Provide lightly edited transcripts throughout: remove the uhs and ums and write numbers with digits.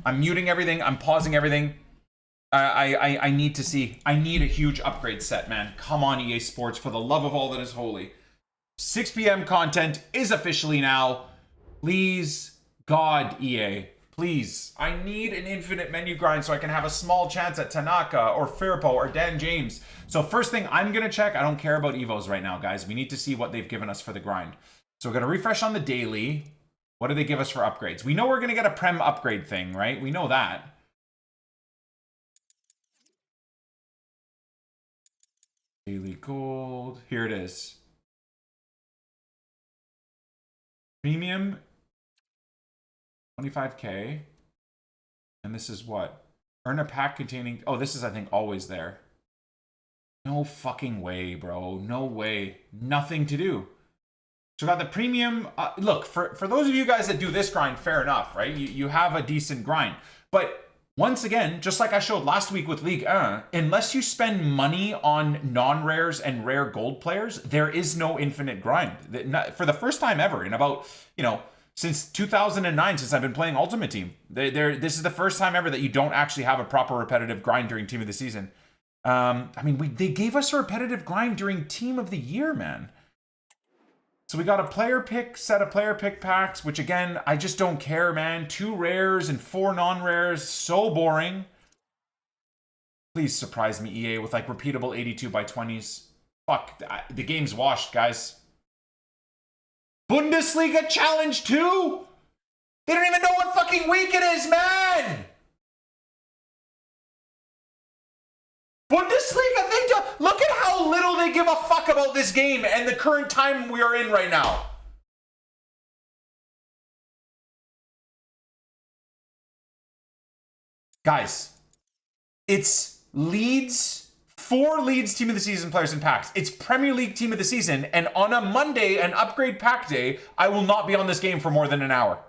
I'm muting everything. I'm pausing everything. I need to see. I need a huge upgrade set, man. Come on, EA Sports, for the love of all that is holy. 6 p.m. content is officially now. Please, God, EA. Please. I need an infinite menu grind so I can have a small chance at Tanaka or Firpo or Dan James. So first thing I'm going to check, I don't care about Evos right now, guys. We need to see what they've given us for the grind. So we're going to refresh on the daily. What do they give us for upgrades? We know we're going to get a Prem upgrade thing, right? We know that. Daily gold. Here it is. Premium 25k. And this is what? Earn a pack containing... Oh, this is, I think, always there. No fucking way, bro. No way. Nothing to do. So we got the premium... look, for those of you guys that do this grind, fair enough, right? You have a decent grind. But once again, just like I showed last week with League 1, unless you spend money on non-rares and rare gold players, there is no infinite grind. For the first time ever in about, since 2009, since I've been playing Ultimate Team. This is the first time ever that you don't actually have a proper repetitive grind during Team of the Season. They gave us a repetitive grind during Team of the Year, man. So we got a player pick, set of player pick packs, which again, I just don't care, man. 2 rares and 4 non-rares, so boring. Please surprise me, EA, with like repeatable 82 by 20s. Fuck, the game's washed, guys. Bundesliga Challenge 2? They don't even know what fucking week it is, man! Bundesliga, they do. Look at how little they give a fuck about this game and the current time we are in right now. Guys, it's Leeds, 4 Leeds Team of the Season players in packs. It's Premier League Team of the Season, and on a Monday, an upgrade pack day, I will not be on this game for more than an hour.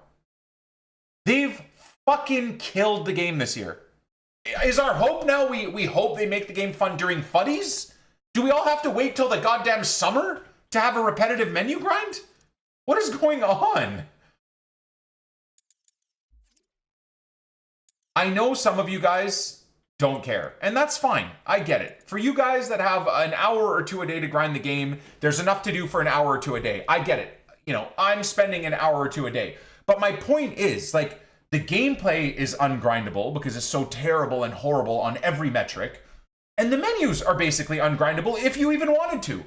They've fucking killed the game this year. Is our hope now we hope they make the game fun during fuddies? Do we all have to wait till the goddamn summer to have a repetitive menu grind? What is going on? I know some of you guys don't care, and that's fine. I get it. For you guys that have an hour or 2 a day to grind the game, there's enough to do for an hour or 2 a day. I get it. I'm spending an hour or 2 a day. But my point is, like, the gameplay is ungrindable because it's so terrible and horrible on every metric. And the menus are basically ungrindable if you even wanted to.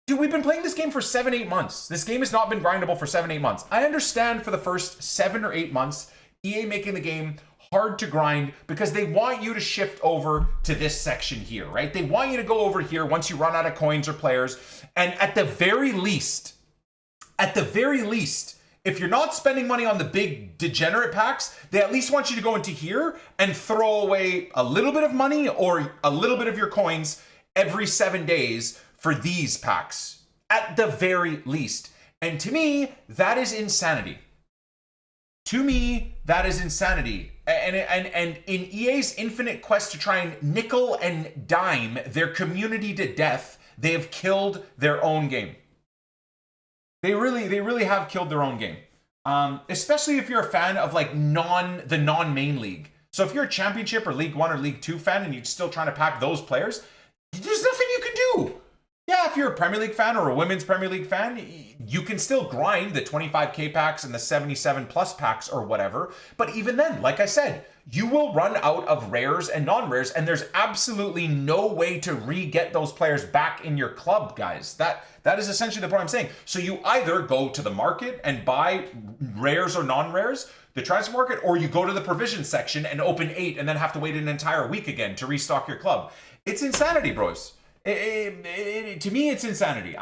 Dude, we've been playing this game for 7-8 months. This game has not been grindable for 7-8 months. I understand for the first 7 or 8 months, EA making the game hard to grind because they want you to shift over to this section here, right? They want you to go over here once you run out of coins or players. And at the very least, if you're not spending money on the big degenerate packs, they at least want you to go into here and throw away a little bit of money or a little bit of your coins every 7 days for these packs. At the very least. And to me, that is insanity. To me, that is insanity. And in EA's infinite quest to try and nickel and dime their community to death, they have killed their own game. They really have killed their own game. Especially if you're a fan of like the non-main league. So if you're a Championship or League 1 or League 2 fan and you're still trying to pack those players, there's nothing you can do. Yeah, if you're a Premier League fan or a Women's Premier League fan, you can still grind the 25k packs and the 77 plus packs or whatever. But even then, like I said, you will run out of rares and non-rares, and there's absolutely no way to re-get those players back in your club, guys. That is essentially the point I'm saying. So you either go to the market and buy rares or non-rares, the transfer market, or you go to the provision section and open 8 and then have to wait an entire week again to restock your club. It's insanity, bros. To me, it's insanity.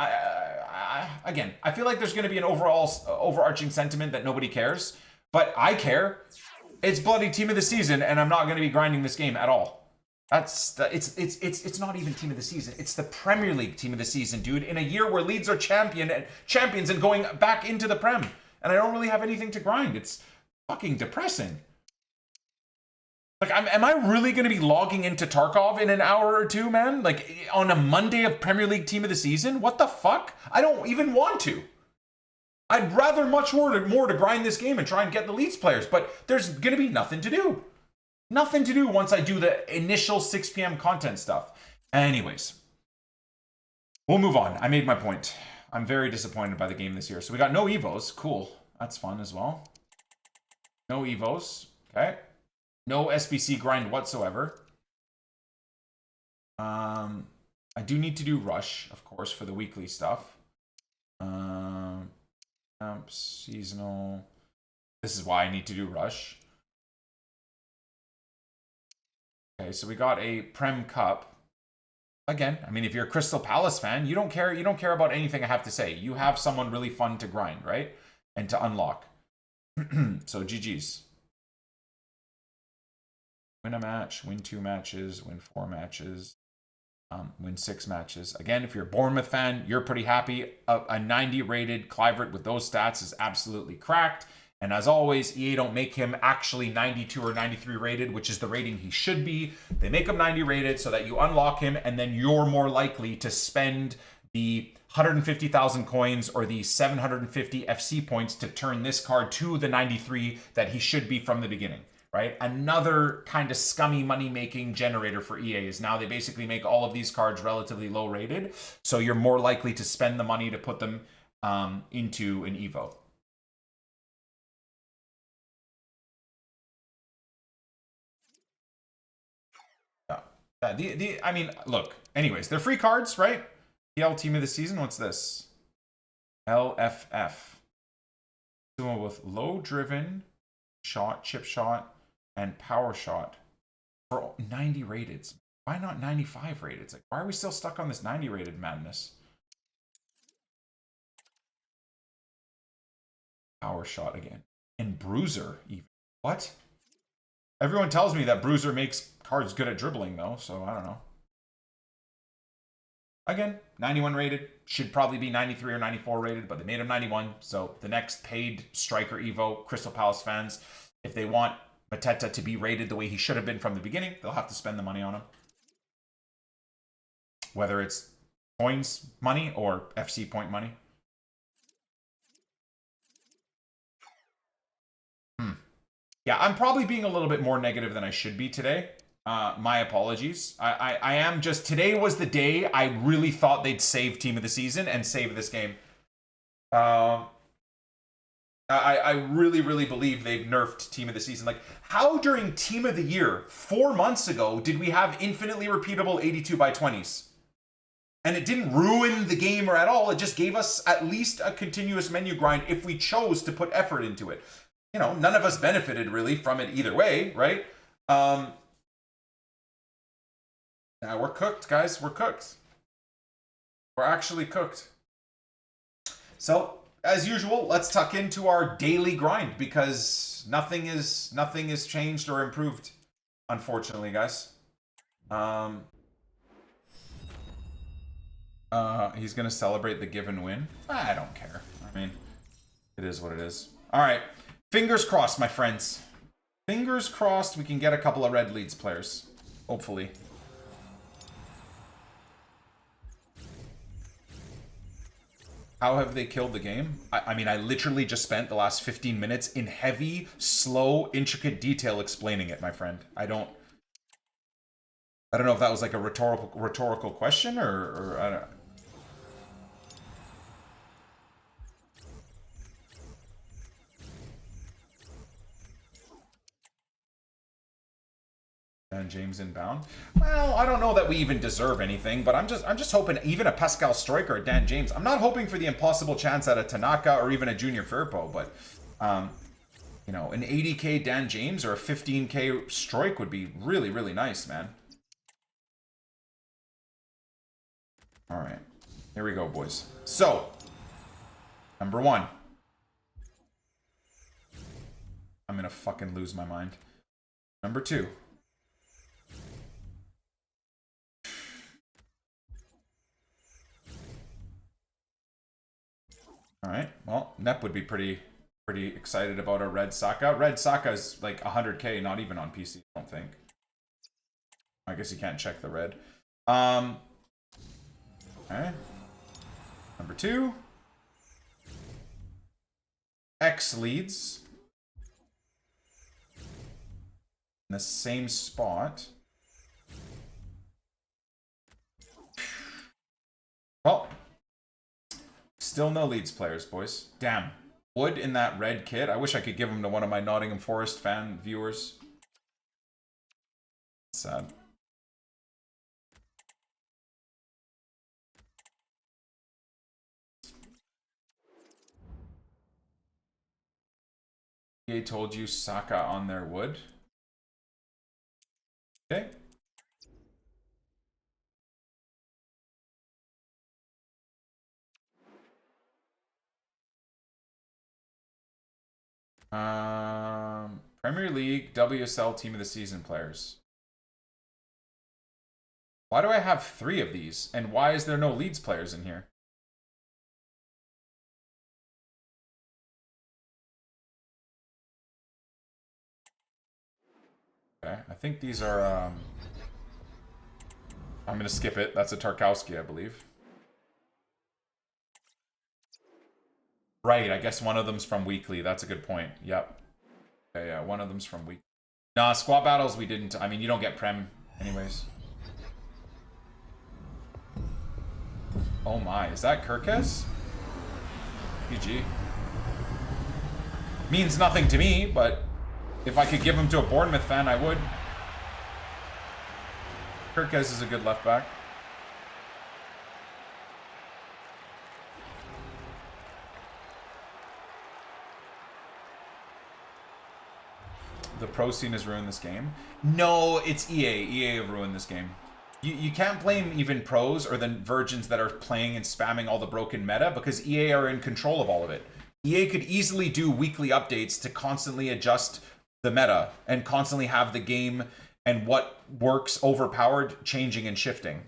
Again, I feel like there's going to be an overarching sentiment that nobody cares, but I care. It's bloody Team of the Season, and I'm not going to be grinding this game at all. It's not even Team of the Season. It's the Premier League Team of the Season, dude. In a year where Leeds are champions and going back into the Prem, and I don't really have anything to grind. It's fucking depressing. Like, am I really going to be logging into Tarkov in an hour or 2, man? Like, on a Monday of Premier League Team of the Season? What the fuck? I don't even want to. I'd rather much more to grind this game and try and get the leads players, but there's going to be nothing to do. Nothing to do once I do the initial 6 p.m. content stuff. Anyways, we'll move on. I made my point. I'm very disappointed by the game this year. So we got no Evos. Cool. That's fun as well. No Evos. Okay. No SBC grind whatsoever. I do need to do Rush, of course, for the weekly stuff. Seasonal. This is why I need to do Rush. Okay, so we got a Prem Cup. Again, I mean, if you're a Crystal Palace fan, you don't care about anything I have to say. You have someone really fun to grind, right? And to unlock. So GG's. Win a match, win 2 matches, win 4 matches, win 6 matches. Again, if you're a Bournemouth fan, you're pretty happy. A 90 rated Clivert with those stats is absolutely cracked. And as always, EA don't make him actually 92 or 93 rated, which is the rating he should be. They make him 90 rated so that you unlock him, and then you're more likely to spend the 150,000 coins or the 750 FC points to turn this card to the 93 that he should be from the beginning, right? Another kind of scummy money-making generator for EA is now they basically make all of these cards relatively low rated, so you're more likely to spend the money to put them into an Evo. I mean, look, anyways, they're free cards, right? PL Team of the Season, what's this? LFF. Someone with low driven, shot, chip shot, and power shot for 90 rated. Why not 95 rated? Like, why are we still stuck on this 90 rated madness? Power shot again. And Bruiser, even. What? Everyone tells me that Bruiser makes cards good at dribbling, though, so I don't know. Again, 91 rated. Should probably be 93 or 94 rated, but they made him 91. So the next paid striker Evo, Crystal Palace fans, if they want Mateta to be rated the way he should have been from the beginning, they'll have to spend the money on him. Whether it's coins money or FC point money. Yeah, I'm probably being a little bit more negative than I should be today. My apologies. I am just... Today was the day I really thought they'd save Team of the Season and save this game. I really, really believe they've nerfed Team of the Season. Like, how during Team of the Year, 4 months ago, did we have infinitely repeatable 82 by 20s? And it didn't ruin the game or at all. It just gave us at least a continuous menu grind if we chose to put effort into it. You know, none of us benefited really from it either way, right? Now we're cooked, guys. We're cooked. We're actually cooked. So, as usual, let's tuck into our daily grind because nothing is changed or improved, unfortunately, guys. He's gonna celebrate the given win. I don't care. I mean, it is what it is. All right. Fingers crossed, my friends. Fingers crossed we can get a couple of red leads players. Hopefully. How have they killed the game? I mean, I literally just spent the last 15 minutes in heavy, slow, intricate detail explaining it, my friend. I don't know if that was like a rhetorical question or I don't know. Dan James inbound. Well, I don't know that we even deserve anything, but I'm just hoping even a Pascal Striker or Dan James. I'm not hoping for the impossible chance at a Tanaka or even a Junior Firpo, but you know, an 80k Dan James or a 15k Strike would be really, really nice, man. All right, here we go, boys. So, number 1. I'm gonna fucking lose my mind. Number 2. All right. Well, Nep would be pretty excited about a Red Saka. Red Saka is like 100k, not even on PC, I don't think. I guess you can't check the red. Okay. Number 2. X leads. In the same spot. Well, still no Leeds players, boys. Damn. Wood in that red kit. I wish I could give him to one of my Nottingham Forest fan viewers. Sad. EA told you Saka on their wood. Okay. Premier League WSL Team of the Season players. Why do I have 3 of these? And why is there no Leeds players in here? Okay, I think these are, I'm gonna skip it. That's a Tarkowski, I believe. Right, I guess one of them's from Weekly. That's a good point. Yep. Okay, yeah, one of them's from Weekly. Nah, squad battles we didn't. I mean, you don't get Prem anyways. Oh my, is that Kirkes? PG. Means nothing to me, but if I could give him to a Bournemouth fan, I would. Kirkes is a good left back. The pro scene has ruined this game. No, it's EA. EA have ruined this game. You can't blame even pros or the virgins that are playing and spamming all the broken meta because EA are in control of all of it. EA could easily do weekly updates to constantly adjust the meta and constantly have the game and what works overpowered changing and shifting.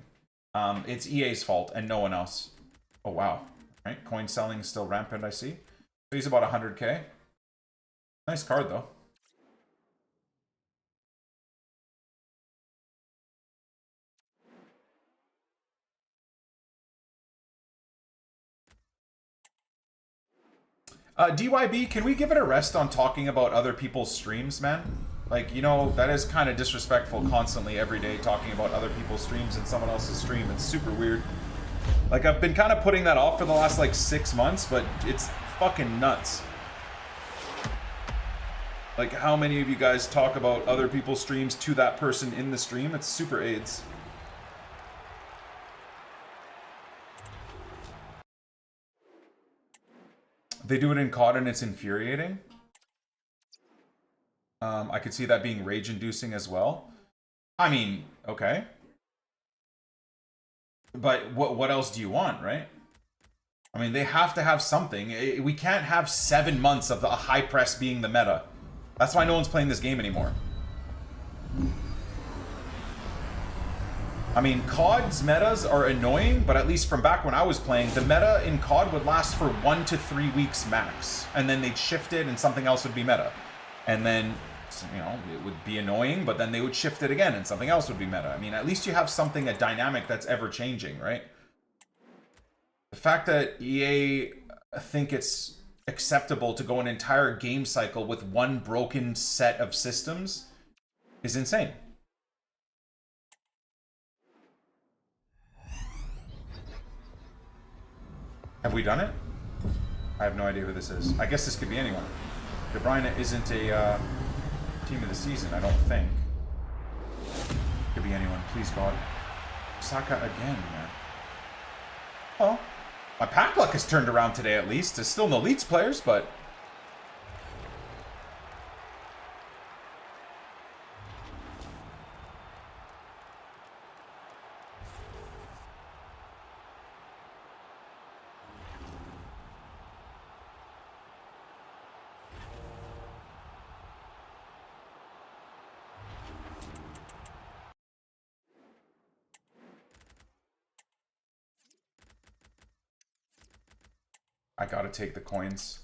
It's EA's fault and no one else. Oh, wow. Right, coin selling is still rampant, I see. So he's about 100k. Nice card, though. DYB, can we give it a rest on talking about other people's streams, man? Like, you know, that is kind of disrespectful constantly every day talking about other people's streams and someone else's stream. It's super weird. Like, I've been kind of putting that off for the last, like, 6 months, but it's fucking nuts. Like, how many of you guys talk about other people's streams to that person in the stream? It's super AIDS. They do it in COD and it's infuriating. I could see that being rage-inducing as well. I mean, okay. But what else do you want, right? I mean, they have to have something. We can't have 7 months of the high press being the meta. That's why no one's playing this game anymore. I mean, COD's metas are annoying, but at least from back when I was playing, the meta in COD would last for 1 to 3 weeks max. And then they'd shift it and something else would be meta. And then, you know, it would be annoying, but then they would shift it again and something else would be meta. I mean, at least you have something, a dynamic that's ever changing, right? The fact that EA think it's acceptable to go an entire game cycle with one broken set of systems is insane. Have we done it? I have no idea who this is. I guess this could be anyone. De Bruyne isn't a team of the season, I don't think. Could be anyone, please God. Saka again, man. Oh, my pack luck has turned around today at least. There's still no Leeds players, but... I gotta take the coins.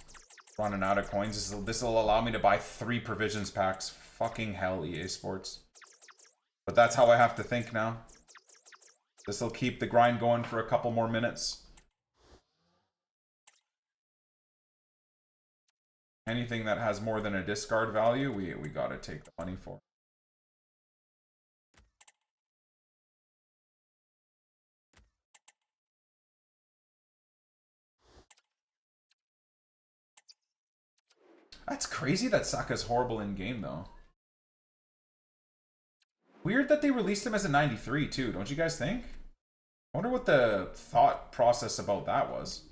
Running out of coins. This will allow me to buy 3 provisions packs. Fucking hell, EA Sports. But that's how I have to think now. This will keep the grind going for a couple more minutes. Anything that has more than a discard value, we gotta take the money for. That's crazy that Saka's horrible in game though. Weird that they released him as a 93 too, don't you guys think? I wonder what the thought process about that was.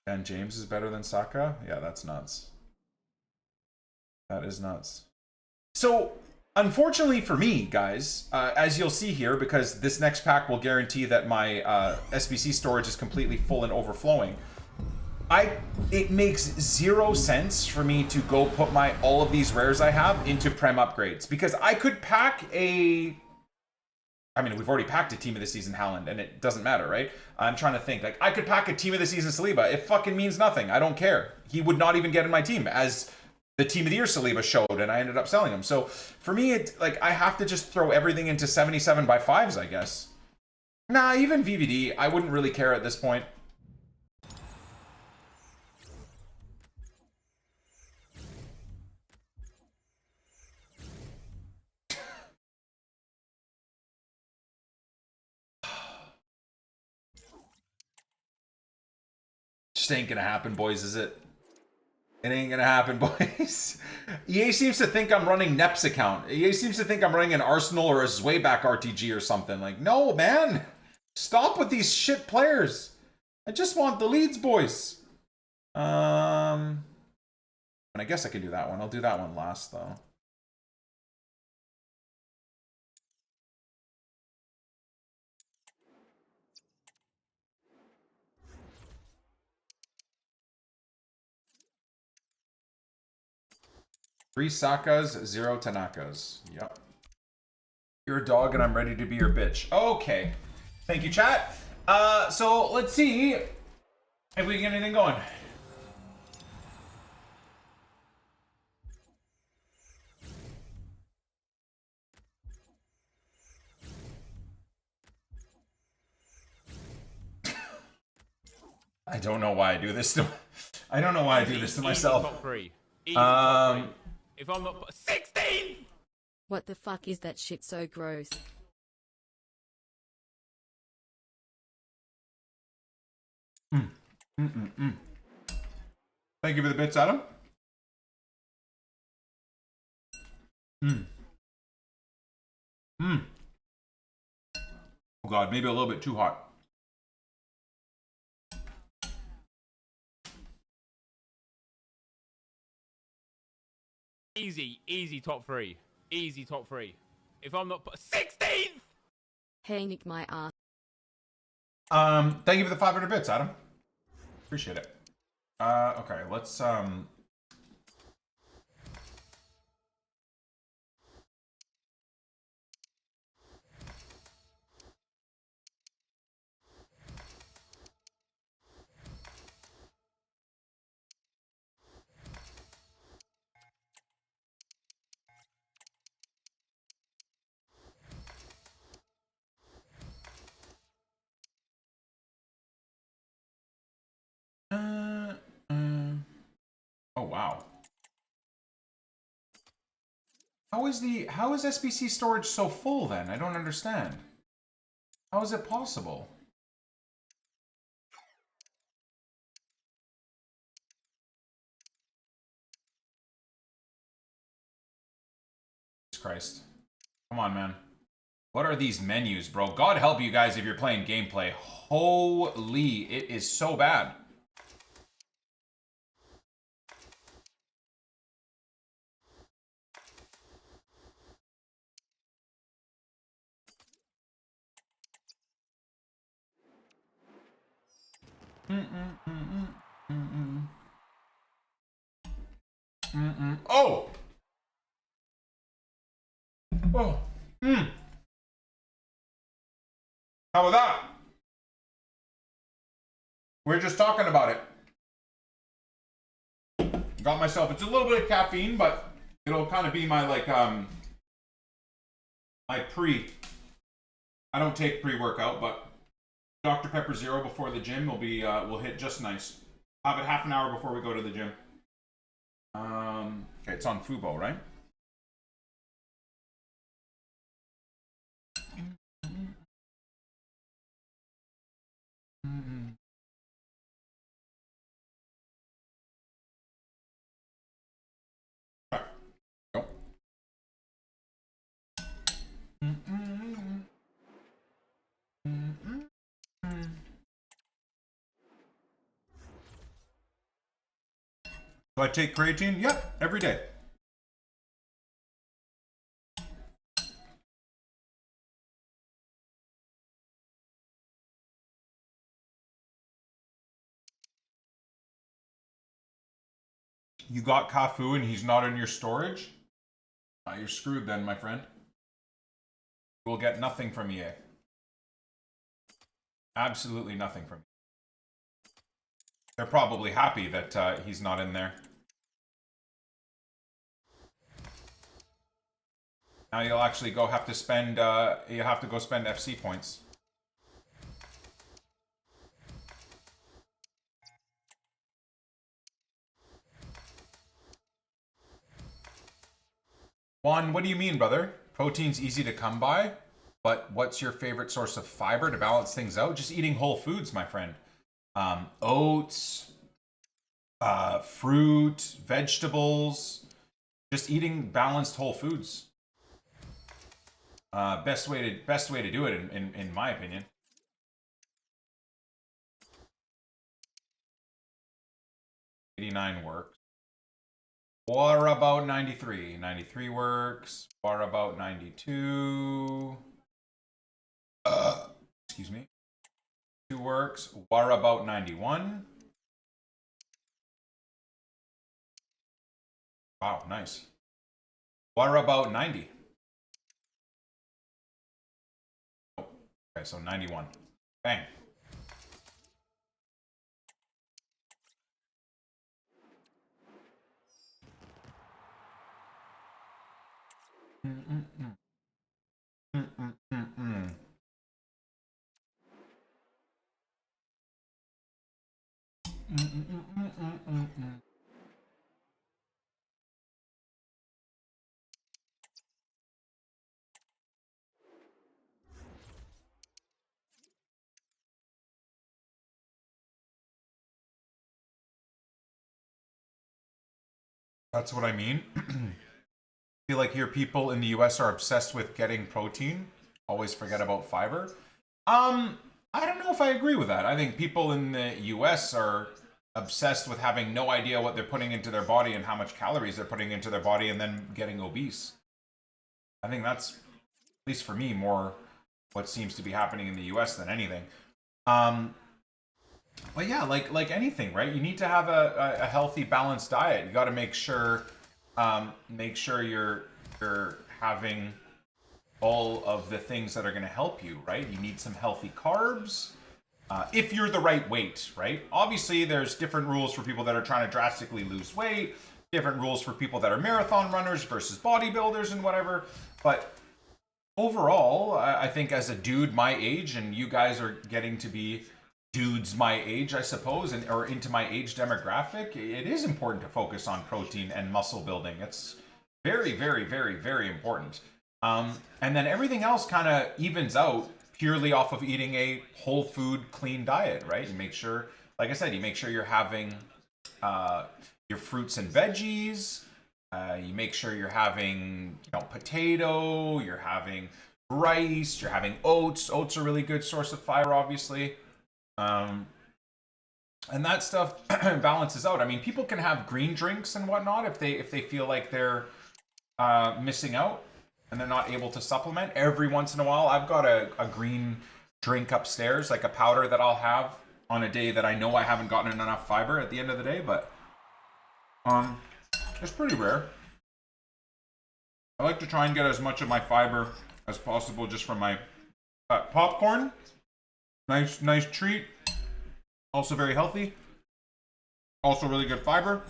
And James is better than Saka? Yeah, that's nuts. That is nuts. So, unfortunately for me, guys, as you'll see here, because this next pack will guarantee that my SBC storage is completely full and overflowing, it makes 0 sense for me to go put all of these rares I have into Prem upgrades, because I could pack I mean, we've already packed a team of the season Haaland, and it doesn't matter, right? I'm trying to think. Like, I could pack a team of the season Saliba. It fucking means nothing. I don't care. He would not even get in my team, as the team of the year Saliba showed, and I ended up selling him. So for me, I have to just throw everything into 77 by 5s, I guess. Nah, even VVD, I wouldn't really care at this point. Just ain't gonna happen, boys, is it? It ain't gonna happen, boys. EA seems to think I'm running Nep's account. EA seems to think I'm running an Arsenal or a Zwayback RTG or something. Like, no, man. Stop with these shit players. I just want the leads, boys. And I guess I can do that one. I'll do that one last, though. Three Sakas, 0 Tanakas. Yep. You're a dog and I'm ready to be your bitch. Okay. Thank you, chat. So let's see if we can get anything going. I don't know why I do this to I don't know why I do this to myself. If I'm not 16. What the fuck is that shit so gross? Thank you for the bits, Adam. Oh god, maybe a little bit too hot. Easy top 3. Easy top 3. If I'm not 16th. Hey, Nick, my ass. Thank you for the 500 bits, Adam. Appreciate it. Okay, let's oh wow. How is SBC storage so full then? I don't understand. How is it possible? Jesus Christ. Come on, man. What are these menus, bro? God help you guys if you're playing gameplay. Holy, it is so bad. Oh! Oh! How about that? We're just talking about it. Got myself, it's a little bit of caffeine, but it'll kind of be my, like, my I don't take pre-workout, but Dr. Pepper Zero before the gym will hit just nice. Have it half an hour before we go to the gym. Okay, it's on Fubo, right? Okay. Go. Do I take creatine? Yep, every day. You got Cafu and he's not in your storage? You're screwed then, my friend. You will get nothing from EA. Absolutely nothing from EA. They're probably happy that he's not in there. Now you'll actually go have to spend, you have to go spend FC points. Juan, what do you mean, brother? Protein's easy to come by, but what's your favorite source of fiber to balance things out? Just eating whole foods, my friend. Oats, fruit, vegetables, just eating balanced whole foods. Best way to do it in my opinion. $89 works. What about 93? 93 works. What about 92? Excuse me. 2 works. What about 91? Wow, nice. What about 90? Oh, okay, so 91. Bang. That's what I mean. I feel like here people in the US are obsessed with getting protein, always forget about fiber. I don't know if I agree with that. I think people in the US are obsessed with having no idea what they're putting into their body and how much calories they're putting into their body and then getting obese. I think that's, at least for me, more what seems to be happening in the US than anything. But yeah, like anything, right? You need to have a healthy, balanced diet. You got to make sure you're having all of the things that are going to help you, right? You need some healthy carbs. If you're the right weight, right? Obviously, there's different rules for people that are trying to drastically lose weight, different rules for people that are marathon runners versus bodybuilders and whatever. But overall, I think as a dude my age, and you guys are getting to be dudes my age, I suppose, or into my age demographic, it is important to focus on protein and muscle building. It's very, very, very, very important. And then everything else kind of evens out purely off of eating a whole food, clean diet, right? You make sure, like I said, you make sure you're having your fruits and veggies. You make sure you're having, potato, you're having rice, you're having oats. Oats are a really good source of fiber, obviously. And that stuff balances out. I mean, people can have green drinks and whatnot if they feel like they're missing out and they're not able to supplement. Every once in a while, I've got a green drink upstairs, like a powder that I'll have on a day that I know I haven't gotten enough fiber at the end of the day, but it's pretty rare. I like to try and get as much of my fiber as possible just from my popcorn. Nice treat. Also very healthy. Also really good fiber.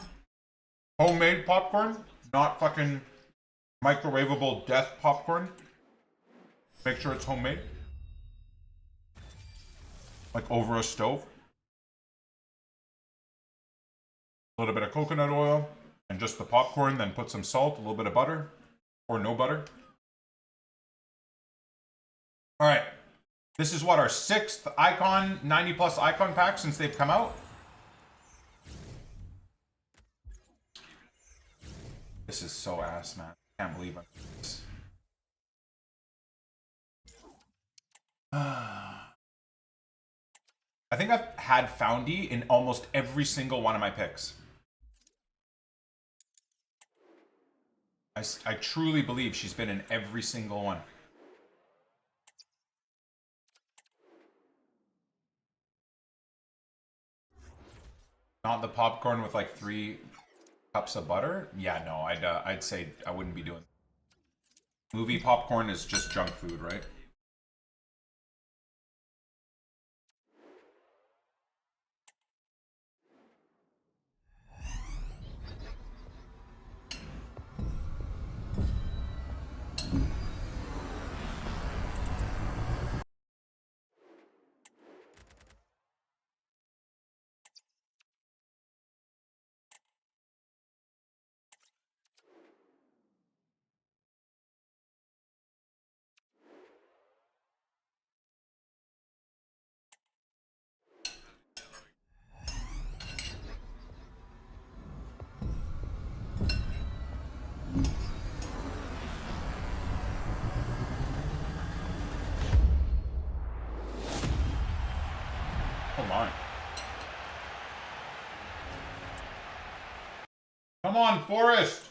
Homemade popcorn, not fucking microwavable death popcorn. Make sure it's homemade. like over a stove. A little bit of coconut oil and just the popcorn, then put some salt, a little bit of butter, or no butter. All right, this is what, our 6th icon, 90 plus icon pack since they've come out. This is so ass, man. I can't believe I'm doing this. I think I've had Foundy in almost every single one of my picks. I truly believe she's been in every single one. Not the popcorn with like 3 cups of butter? Yeah, no, I'd say I wouldn't be doing that. Movie popcorn is just junk food, right? Come on. Come on, Forrest!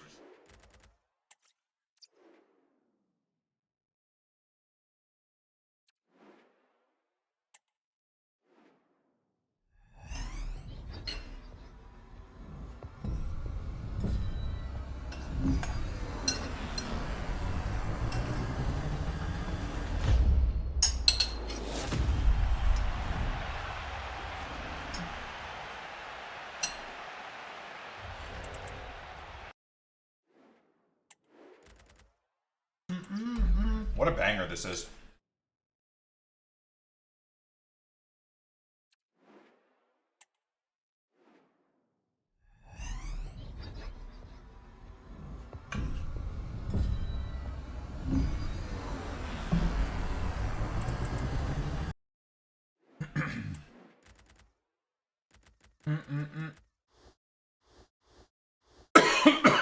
What a banger this is.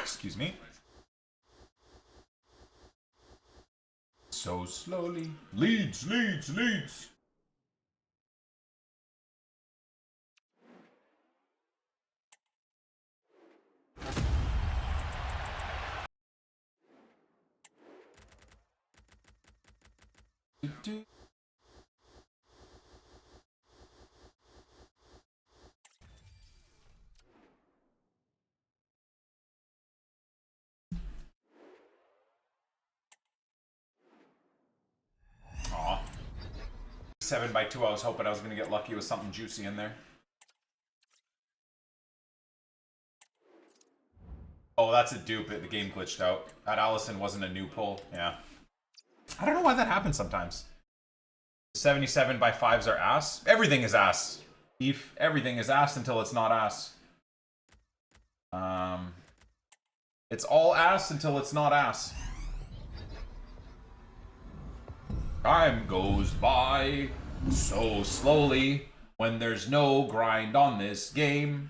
Excuse me. So slowly. Leads. 7x2, I was hoping I was going to get lucky with something juicy in there. Oh, that's a dupe. The game glitched out. That Allison wasn't a new pull. Yeah. I don't know why that happens sometimes. 77x5s are ass. Everything is ass. Beef. Everything is ass until it's not ass. It's all ass until it's not ass. Time goes by so slowly when there's no grind on this game.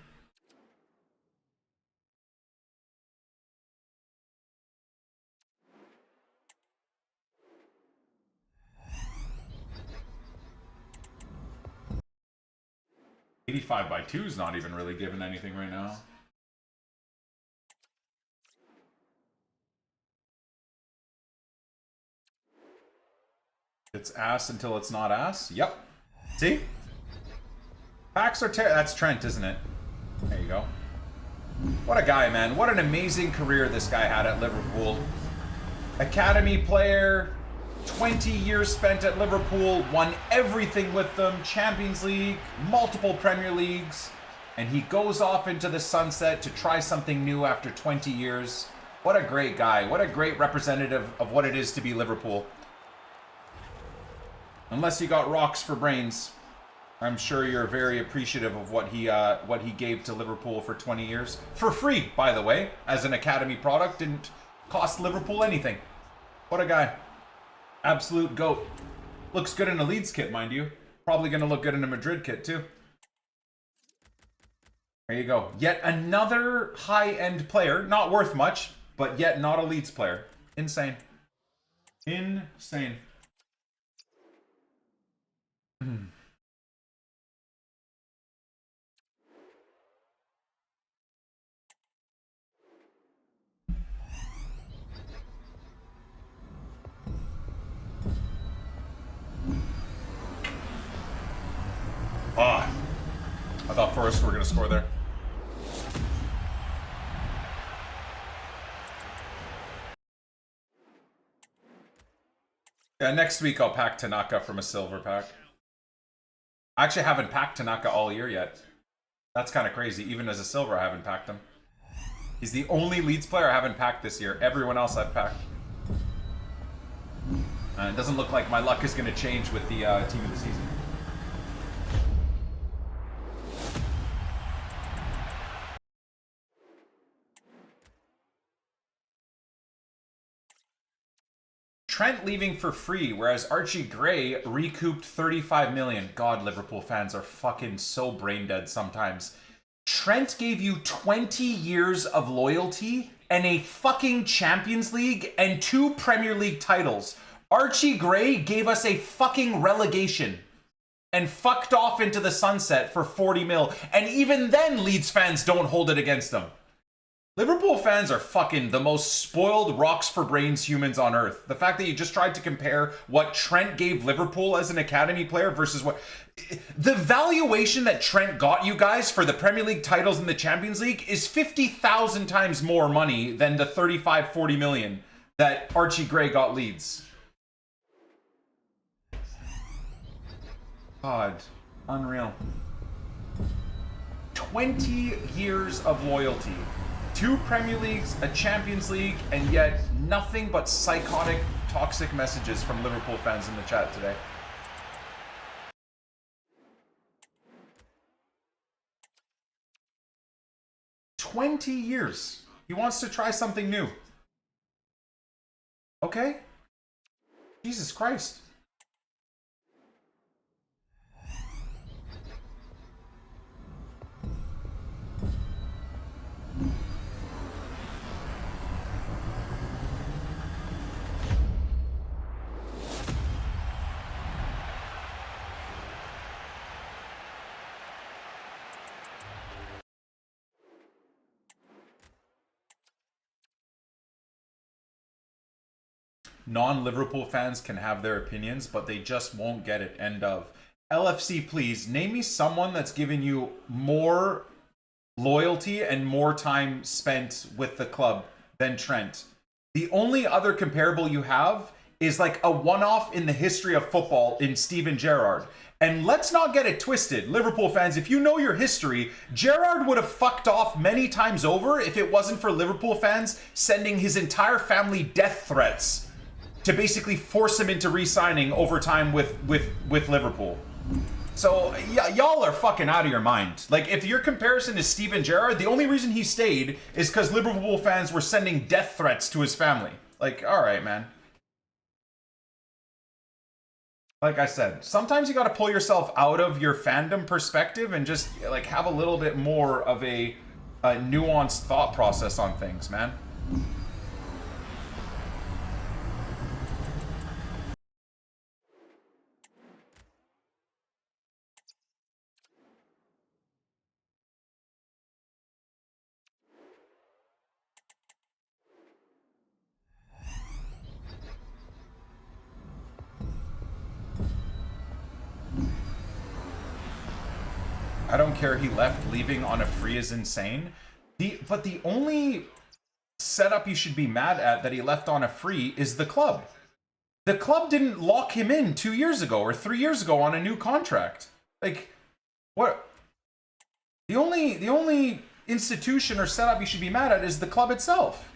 $85x2 is not even really giving anything right now. It's ass until it's not ass. Yep. See? Packs are that's Trent, isn't it? There you go. What a guy, man. What an amazing career this guy had at Liverpool. Academy player, 20 years spent at Liverpool, won everything with them, Champions League, multiple Premier Leagues, and he goes off into the sunset to try something new after 20 years. What a great guy. What a great representative of what it is to be Liverpool. Unless you got rocks for brains. I'm sure you're very appreciative of what he gave to Liverpool for 20 years. For free, by the way, as an academy product. Didn't cost Liverpool anything. What a guy. Absolute GOAT. Looks good in a Leeds kit, mind you. Probably going to look good in a Madrid kit, too. There you go. Yet another high-end player. Not worth much, but yet not a Leeds player. Insane. Insane. Ah, I thought Forrest were going to score there. Yeah, next week I'll pack Tanaka from a silver pack. I actually haven't packed Tanaka all year yet. That's kind of crazy. Even as a silver, I haven't packed him. He's the only Leeds player I haven't packed this year. Everyone else I've packed. And it doesn't look like my luck is going to change with the team of the season. Trent leaving for free, whereas Archie Gray recouped 35 million. God, Liverpool fans are fucking so brain dead sometimes. Trent gave you 20 years of loyalty and a fucking Champions League and 2 Premier League titles. Archie Gray gave us a fucking relegation and fucked off into the sunset for 40 mil. And even then, Leeds fans don't hold it against him. Liverpool fans are fucking the most spoiled rocks for brains humans on earth. The fact that you just tried to compare what Trent gave Liverpool as an academy player versus what... The valuation that Trent got you guys for the Premier League titles in the Champions League is 50,000 times more money than the 35, 40 million that Archie Gray got Leeds. God, unreal. 20 years of loyalty. 2 Premier Leagues, a Champions League, and yet nothing but psychotic, toxic messages from Liverpool fans in the chat today. "20 years. He wants to try something new. Okay? Jesus Christ. Non-Liverpool fans can have their opinions, but they just won't get it. End of. LFC, please, name me someone that's given you more loyalty and more time spent with the club than Trent. The only other comparable you have is like a one-off in the history of football in Steven Gerrard. And let's not get it twisted. Liverpool fans, if you know your history, Gerrard would have fucked off many times over if it wasn't for Liverpool fans sending his entire family death threats to basically force him into re-signing over time with Liverpool. So y'all are fucking out of your mind. Like, if your comparison is Steven Gerrard, the only reason he stayed is because Liverpool fans were sending death threats to his family. Like, all right, man. Like I said, sometimes you got to pull yourself out of your fandom perspective and just like have a little bit more of a nuanced thought process on things, man. I don't care. He left. Leaving on a free is insane. But the only setup you should be mad at that he left on a free is the club. The club didn't lock him in 2 years ago or 3 years ago on a new contract. Like, what? The only institution or setup you should be mad at is the club itself.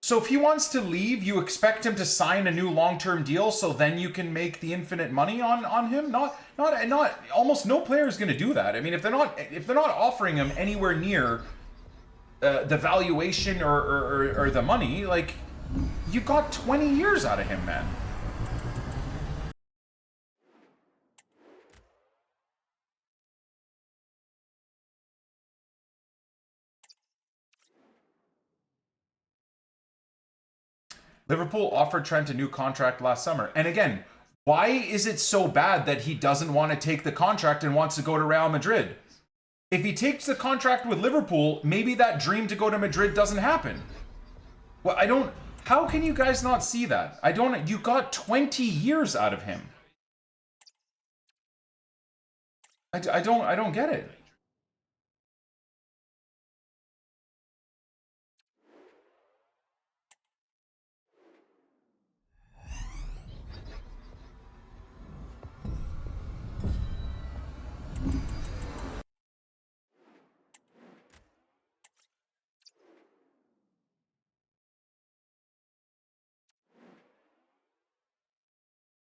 So if he wants to leave, you expect him to sign a new long-term deal so then you can make the infinite money on him? Not almost no player is going to do that. I mean, if they're not offering him anywhere near the valuation or the money, like, you got 20 years out of him, man. Liverpool offered Trent a new contract last summer. And again, why is it so bad that he doesn't want to take the contract and wants to go to Real Madrid? If he takes the contract with Liverpool, maybe that dream to go to Madrid doesn't happen. Well, I don't... How can you guys not see that? I don't... You got 20 years out of him. I don't get it.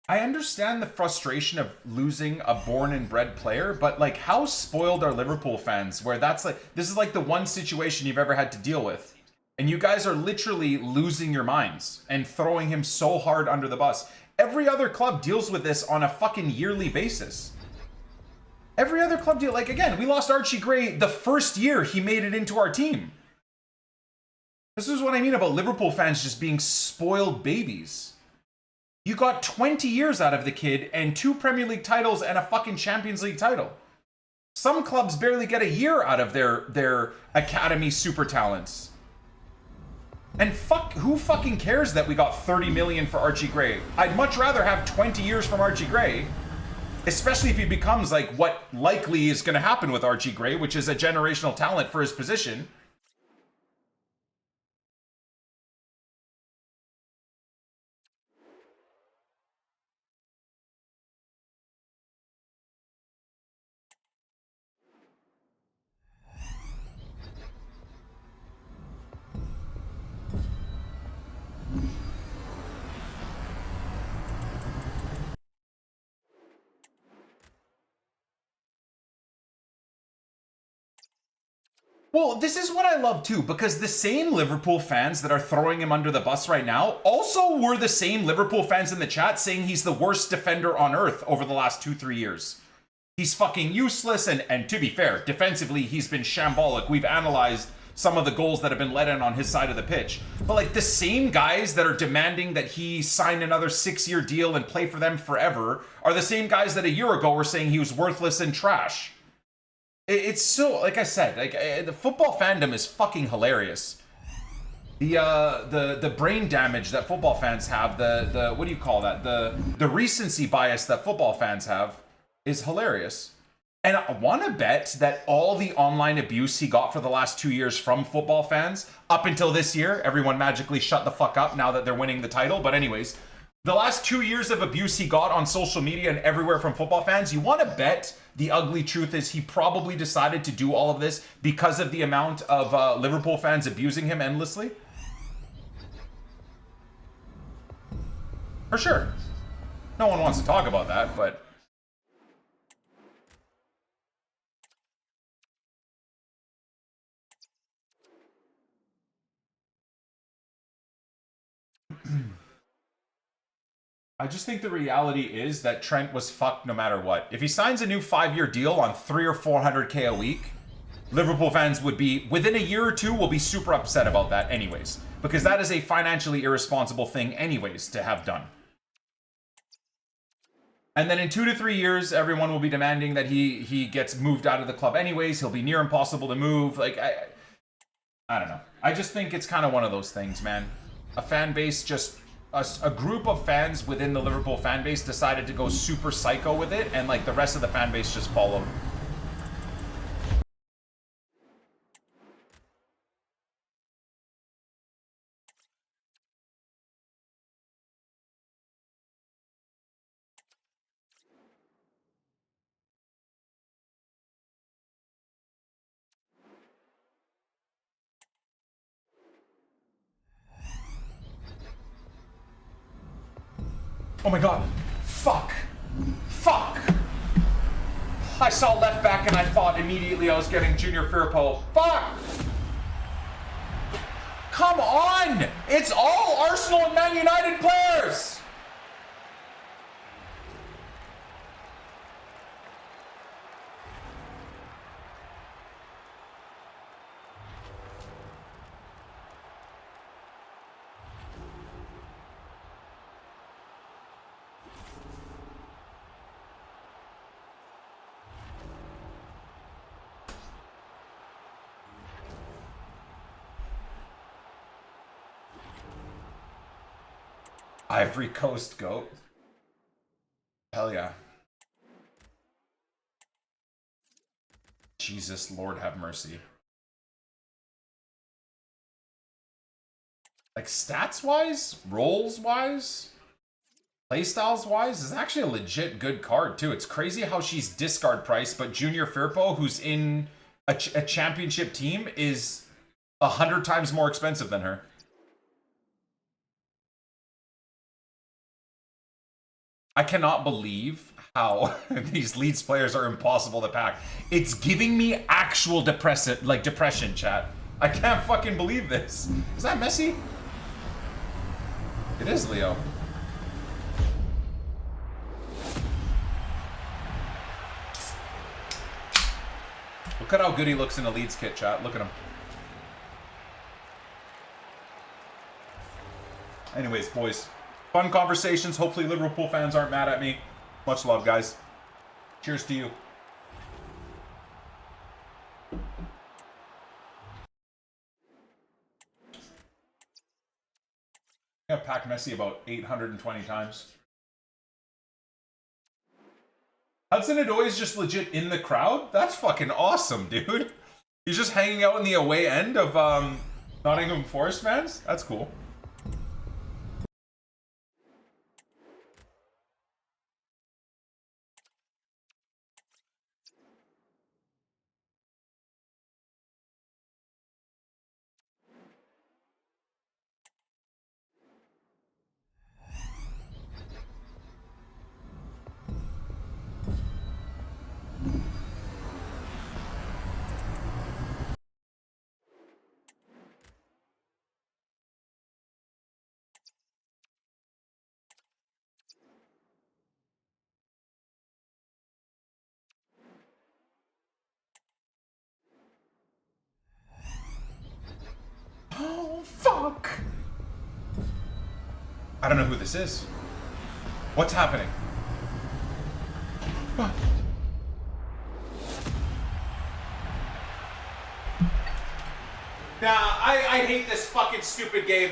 I understand the frustration of losing a born and bred player, but like, how spoiled are Liverpool fans where that's like, this is like the one situation you've ever had to deal with. And you guys are literally losing your minds and throwing him so hard under the bus. Every other club deals with this on a fucking yearly basis. Every other club deal, like, again, we lost Archie Gray the first year he made it into our team. This is what I mean about Liverpool fans just being spoiled babies. You got 20 years out of the kid and 2 Premier League titles and a fucking Champions League title. Some clubs barely get a year out of their academy super talents. And who fucking cares that we got 30 million for Archie Gray? I'd much rather have 20 years from Archie Gray, especially if he becomes like what likely is going to happen with Archie Gray, which is a generational talent for his position. Well, this is what I love too, because the same Liverpool fans that are throwing him under the bus right now also were the same Liverpool fans in the chat saying he's the worst defender on earth over the last 2-3 years. He's fucking useless, and to be fair, defensively, he's been shambolic. We've analyzed some of the goals that have been let in on his side of the pitch. But like, the same guys that are demanding that he sign another 6-year deal and play for them forever are the same guys that a year ago were saying he was worthless and trash. It's so, like I said, like, the football fandom is fucking hilarious. The brain damage that football fans have, the what do you call that? The recency bias that football fans have is hilarious. And I want to bet that all the online abuse he got for the last 2 years from football fans, up until this year, everyone magically shut the fuck up now that they're winning the title. But anyways, the last 2 years of abuse he got on social media and everywhere from football fans, you want to bet the ugly truth is he probably decided to do all of this because of the amount of Liverpool fans abusing him endlessly? For sure. No one wants to talk about that, but... I just think the reality is that Trent was fucked no matter what. If he signs a new 5-year deal on 300 or 400k a week, Liverpool fans would be, within a year or two, will be super upset about that anyways. Because that is a financially irresponsible thing anyways to have done. And then in 2 to 3 years, everyone will be demanding that he gets moved out of the club anyways. He'll be near impossible to move. Like, I don't know. I just think it's kind of one of those things, man. A fan base just... A group of fans within the Liverpool fan base decided to go super psycho with it, and like the rest of the fan base just followed. Oh my god. Fuck. Fuck. I saw left back and I thought immediately I was getting Junior Firpo. Fuck. Come on. It's all Arsenal and Man United players. Ivory Coast goat. Hell yeah. Jesus, Lord have mercy. Like stats wise, roles wise, playstyles wise, is actually a legit good card too. It's crazy how she's discard price, but Junior Firpo, who's in a championship team, is 100 times more expensive than her. I cannot believe how these Leeds players are impossible to pack. It's giving me actual depression, chat. I can't fucking believe this. Is that Messi? It is Leo. Look at how good he looks in a Leeds kit, chat. Look at him. Anyways, boys. Fun conversations. Hopefully Liverpool fans aren't mad at me. Much love, guys. Cheers to you. I'm gonna pack Messi about 820 times. Hudson-Odoi is just legit in the crowd? That's fucking awesome, dude. He's just hanging out in the away end of Nottingham Forest fans? That's cool. Oh, fuck! I don't know who this is. What's happening? Nah, I hate this fucking stupid game.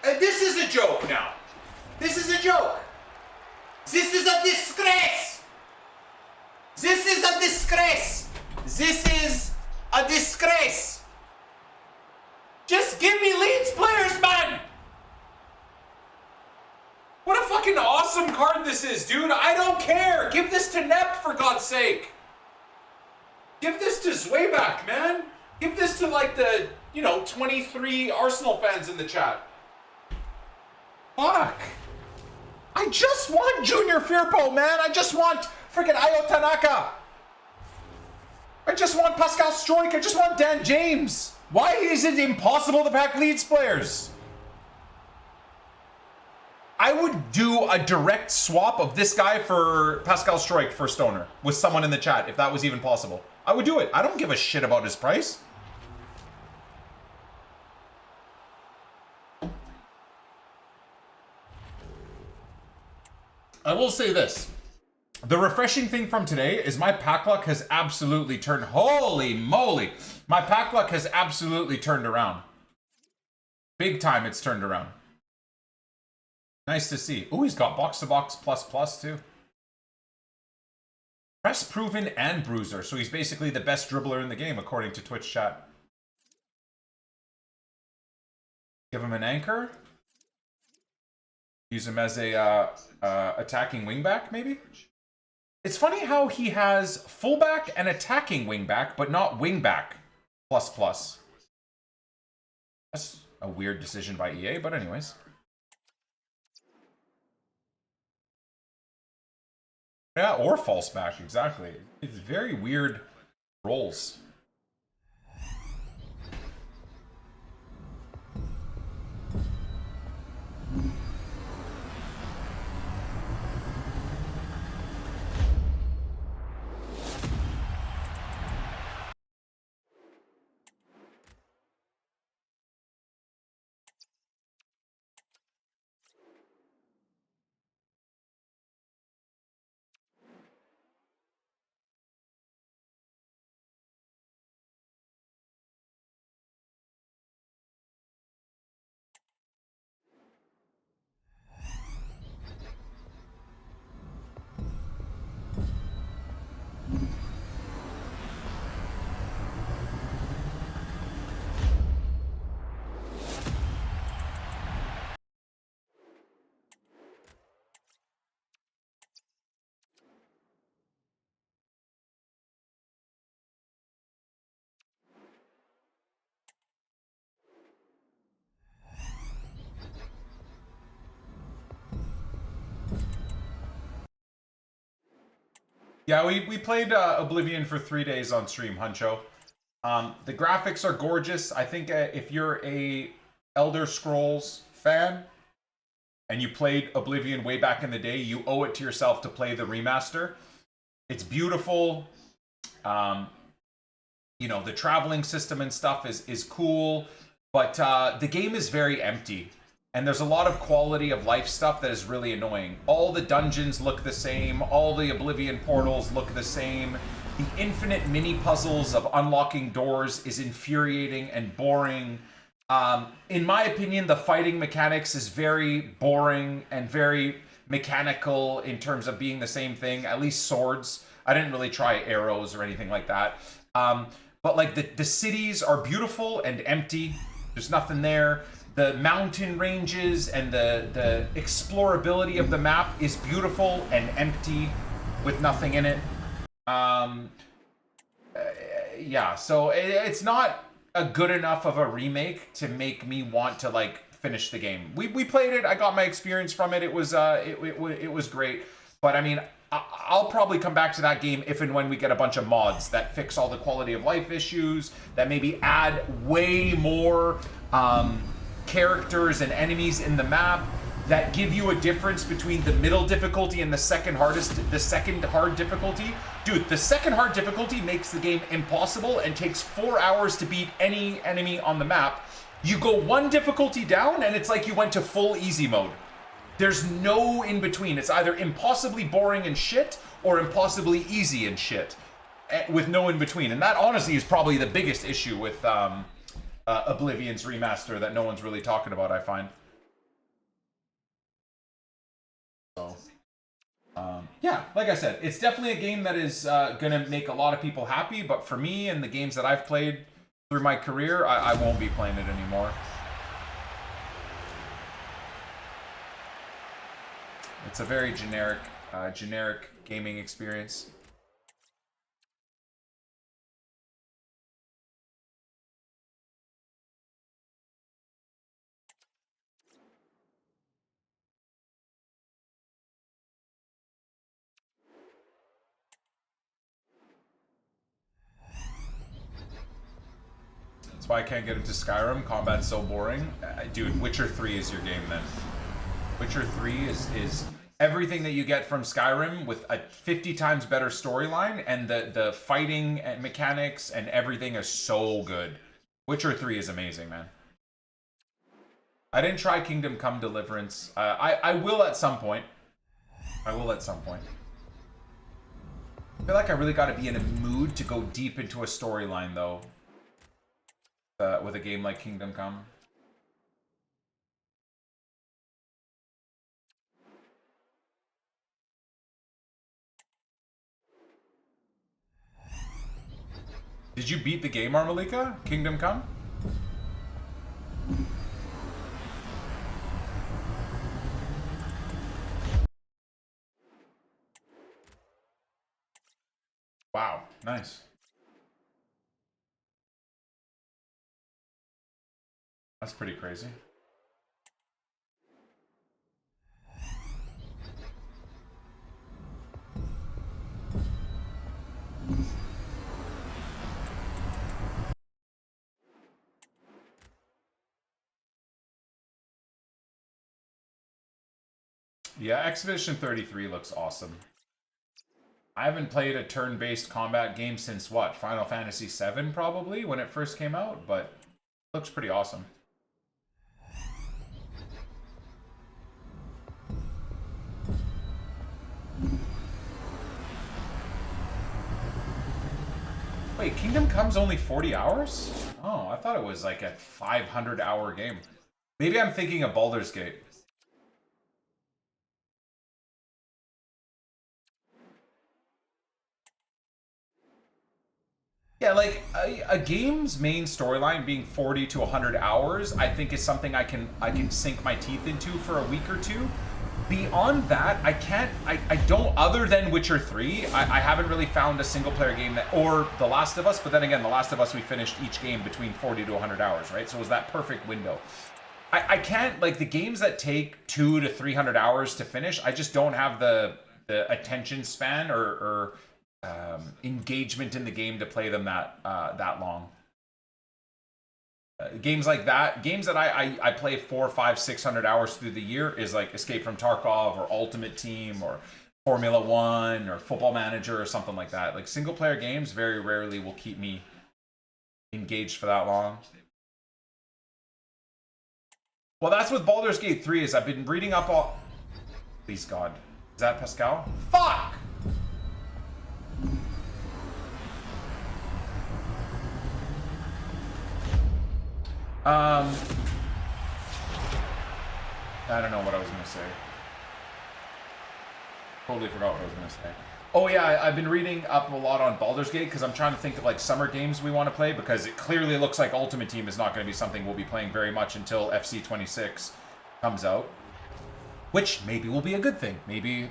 This is a joke now. This is a joke. This is a disgrace. This is a disgrace. This is a disgrace. Just give me Leeds players, man. What a fucking awesome card this is, dude. I don't care. Give this to Nep, for God's sake. Give this to Zwayback, man. Give this to, like, the, 23 Arsenal fans in the chat. Fuck. I just want Junior Firpo, man. I just want freaking Ayo Tanaka. I just want Pascal Struijk. I just want Dan James. Why is it impossible to pack Leeds players? I would do a direct swap of this guy for Pascal Struijk for Stoner with someone in the chat, if that was even possible. I would do it. I don't give a shit about his price. I will say this. The refreshing thing from today is my pack luck has absolutely turned... Holy moly! My pack luck has absolutely turned around. Big time it's turned around. Nice to see. Oh, he's got box-to-box plus too. Press proven and bruiser, so he's basically the best dribbler in the game according to Twitch chat. Give him an anchor. Use him as a attacking wingback, maybe? It's funny how he has fullback and attacking wingback, but not wingback plus. That's a weird decision by EA, but anyways. Yeah, or false back, exactly. It's very weird roles. Yeah, we played Oblivion for 3 days on stream, Huncho. The graphics are gorgeous. I think if you're a Elder Scrolls fan and you played Oblivion way back in the day, you owe it to yourself to play the remaster. It's beautiful. You know, the traveling system and stuff is cool, but the game is very empty. And there's a lot of quality of life stuff that is really annoying. All the dungeons look the same. All the Oblivion portals look the same. The infinite mini puzzles of unlocking doors is infuriating and boring. In my opinion, the fighting mechanics is very boring and very mechanical in terms of being the same thing. At least swords. I didn't really try arrows or anything like that. But like the cities are beautiful and empty. There's nothing there. The mountain ranges and the explorability of the map is beautiful and empty with nothing in it. Yeah, so it's not a good enough of a remake to make me want to like finish the game. We played it. I got my experience from it. It was great. But I mean, I'll probably come back to that game if and when we get a bunch of mods that fix all the quality of life issues, that maybe add way more characters and enemies in the map, that give you a difference between the middle difficulty and the second hard difficulty. Dude, the second hard difficulty makes the game impossible and takes 4 hours to beat any enemy on the map. You go one difficulty down and it's like you went to full easy mode. There's no in between. It's either impossibly boring and shit or impossibly easy and shit with no in between. And that honestly is probably the biggest issue with Oblivion's remaster that no one's really talking about, I find. So, yeah, like I said, it's definitely a game that is gonna make a lot of people happy, but for me and the games that I've played through my career, I won't be playing it anymore. It's a very generic gaming experience. That's why I can't get into Skyrim. Combat's so boring. Dude, Witcher 3 is your game then. Witcher 3 is everything that you get from Skyrim with a 50 times better storyline, and the fighting and mechanics and everything is so good. Witcher 3 is amazing, man. I didn't try Kingdom Come Deliverance. I will at some point. I will at some point. I feel like I really gotta be in a mood to go deep into a storyline, though. With a game like Kingdom Come. Did you beat the game, Armalika? Kingdom Come? Wow, nice. That's pretty crazy. Yeah, Expedition 33 looks awesome. I haven't played a turn-based combat game since what? Final Fantasy VII probably when it first came out, but it looks pretty awesome. Wait, Kingdom Come's only 40 hours? Oh, I thought it was like a 500-hour game. Maybe I'm thinking of Baldur's Gate. Yeah, like a game's main storyline being 40 to 100 hours, I think is something I can sink my teeth into for a week or two. Beyond that, I don't, other than Witcher 3, I haven't really found a single player game that, or The Last of Us, but then again, The Last of Us, we finished each game between 40 to 100 hours, right? So it was that perfect window. I can't, like, the games that take 200 to 300 hours to finish, I just don't have the attention span or engagement in the game to play them that long. Games like that, games that I play 400, 500, 600 hours through the year is like Escape from Tarkov or Ultimate Team or Formula One or Football Manager or something like that. Like single player games very rarely will keep me engaged for that long. Well, that's what Baldur's Gate 3 is. I've been reading up all... Please God. Is that Pascal? Fuck! I don't know what I was gonna say. Totally forgot what I was gonna say. Oh yeah, I've been reading up a lot on Baldur's Gate because I'm trying to think of like summer games we want to play, because it clearly looks like Ultimate Team is not going to be something we'll be playing very much until FC26 comes out. Which maybe will be a good thing. Maybe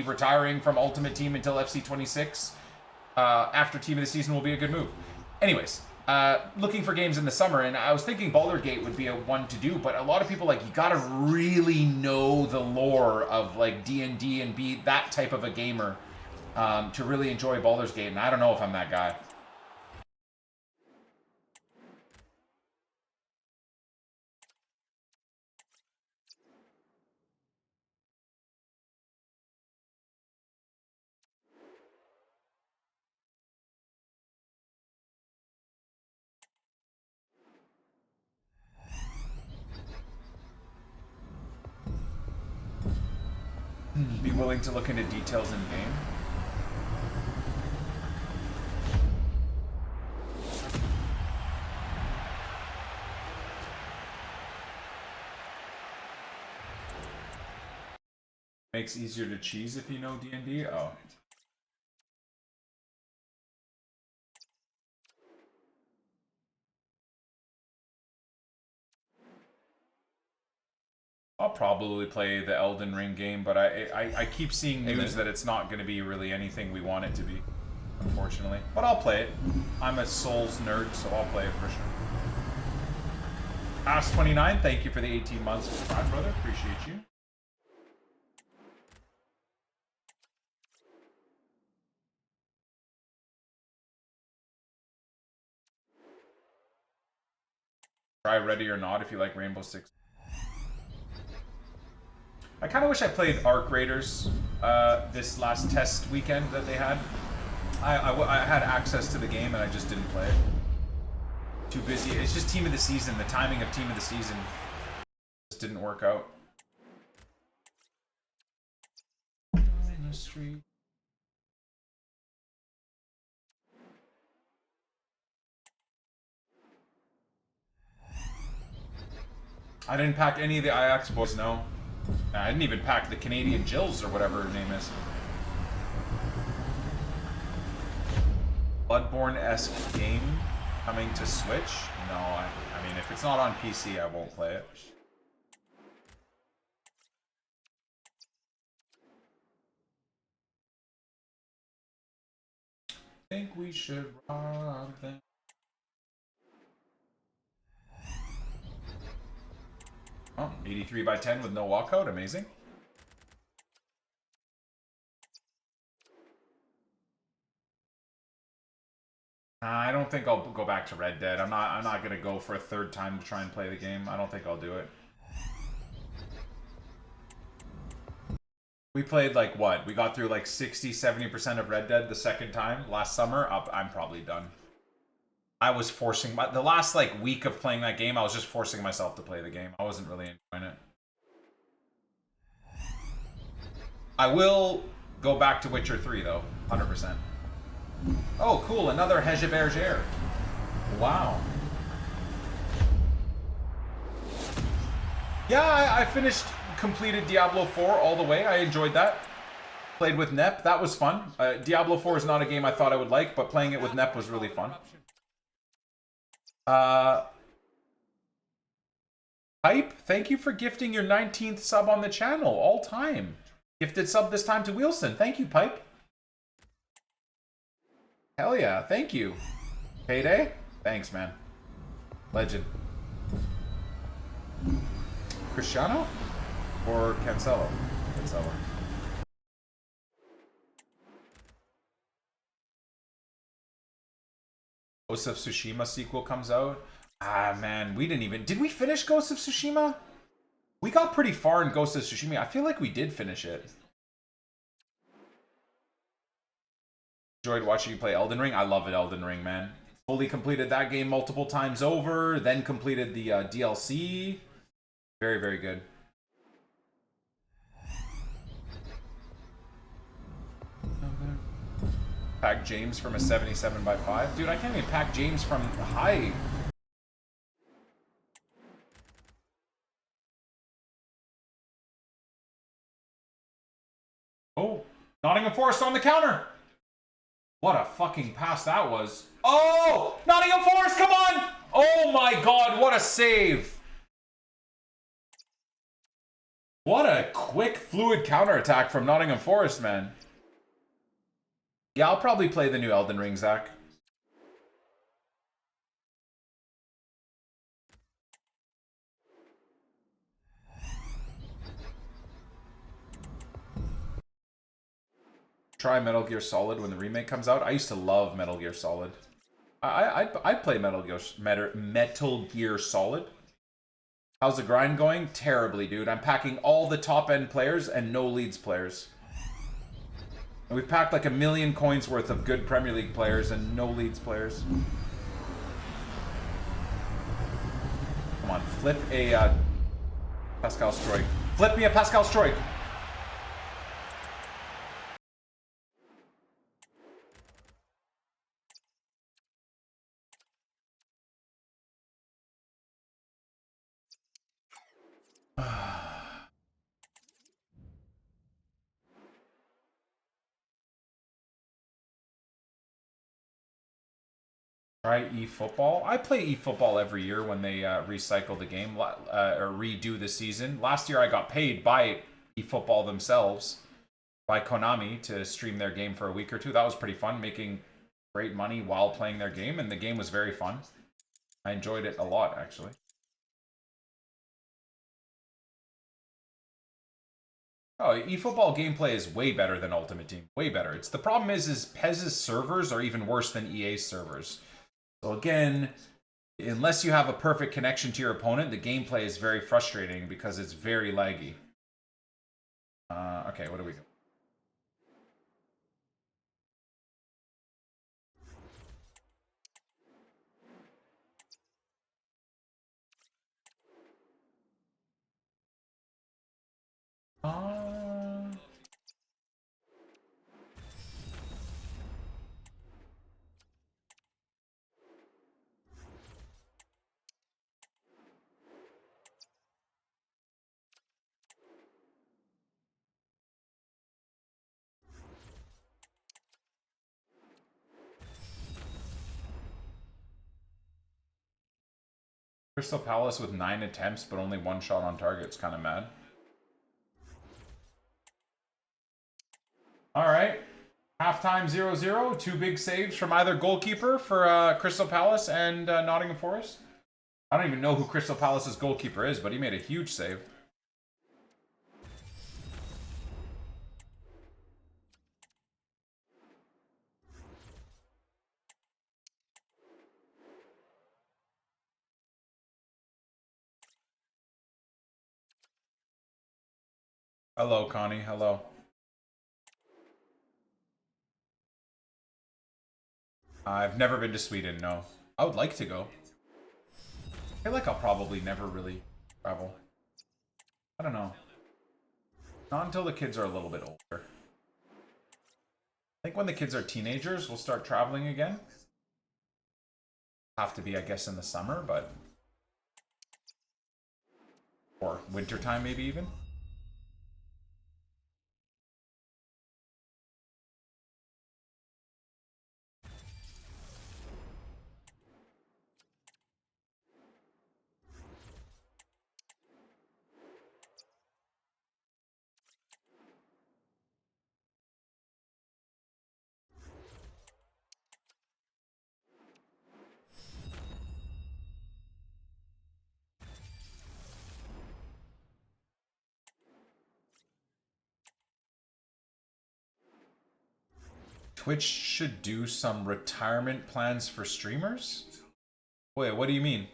retiring from Ultimate Team until FC26 after Team of the Season will be a good move. Anyways, looking for games in the summer, and I was thinking Baldur's Gate would be a one to do, but a lot of people, like, you gotta really know the lore of like D&D and be that type of a gamer to really enjoy Baldur's Gate, and I don't know if I'm that guy. Be willing to look into details in game. Makes easier to cheese if you know D&D. Oh. I'll probably play the Elden Ring game, but I keep seeing news that it's not going to be really anything we want it to be, unfortunately. But I'll play it. I'm a Souls nerd, so I'll play it for sure. Ask29, thank you for the 18 months with Prime Brother. Appreciate you. Try Ready or Not if you like Rainbow Six. I kind of wish I played Arc Raiders this last test weekend that they had. I had access to the game and I just didn't play it. Too busy. It's just Team of the Season. The timing of Team of the Season just didn't work out. On the street. I didn't pack any of the Ajax boys, no. I didn't even pack the Canadian Jills or whatever her name is. Bloodborne-esque game coming to Switch? No, I mean, if it's not on PC, I won't play it. I think we should rob them. Oh, 83 by 10 with no walkout. Amazing. I don't think I'll go back to Red Dead. I'm not gonna go for a third time to try and play the game. I don't think I'll do it. We played like what? We got through like 60-70% of Red Dead the second time last summer. I'm probably done. I was forcing the last like week of playing that game, I was just forcing myself to play the game. I wasn't really enjoying it. I will go back to Witcher 3 though, 100%. Oh, cool, another Hege Bergère. Wow. Yeah, I completed Diablo 4 all the way. I enjoyed that. Played with Nep, that was fun. Diablo 4 is not a game I thought I would like, but playing it with Nep was really fun. Hype, thank you for gifting your 19th sub on the channel, all time. Gifted sub this time to Wilson. Thank you, Pipe. Hell yeah, thank you. Payday? Thanks, man. Legend. Cristiano? Or Cancelo? Cancelo. Ghost of Tsushima sequel comes out. Ah, man, we didn't even... Did we finish Ghost of Tsushima? We got pretty far in Ghost of Tsushima. I feel like we did finish it. Enjoyed watching you play Elden Ring. I love it, Elden Ring, man. Fully completed that game multiple times over. Then completed the DLC. Very, very good. Pack James from a 77/5. Dude, I can't even pack James from high. Oh, Nottingham Forest on the counter. What a fucking pass that was. Oh, Nottingham Forest, come on. Oh my God, what a save. What a quick, fluid counterattack from Nottingham Forest, man. Yeah, I'll probably play the new Elden Ring, Zach. Try Metal Gear Solid when the remake comes out. I used to love Metal Gear Solid. I'd play Metal Gear Solid. How's the grind going? Terribly, dude. I'm packing all the top-end players and no Leeds players. And we've packed like 1 million coins worth of good Premier League players and no Leeds players. Come on, flip a Pascal Stroik. Flip me a Pascal Stroik. Try eFootball. I play eFootball every year when they recycle the game or redo the season. Last year I got paid by eFootball themselves, by Konami, to stream their game for a week or two. That was pretty fun, making great money while playing their game, and the game was very fun. I enjoyed it a lot, actually. Oh, eFootball gameplay is way better than Ultimate Team. Way better. The problem is PES's servers are even worse than EA's servers. So again, unless you have a perfect connection to your opponent, the gameplay is very frustrating because it's very laggy. Okay, what do we go? Crystal Palace with 9 attempts, but only 1 shot on target. It's kind of mad. All right. Halftime 0-0. 2 big saves from either goalkeeper for Crystal Palace and Nottingham Forest. I don't even know who Crystal Palace's goalkeeper is, but he made a huge save. Hello, Connie. Hello. I've never been to Sweden, no. I would like to go. I feel like I'll probably never really travel. I don't know. Not until the kids are a little bit older. I think when the kids are teenagers, we'll start traveling again. Have to be, I guess, in the summer, but... Or wintertime, maybe even. Twitch should do some retirement plans for streamers? Wait, what do you mean?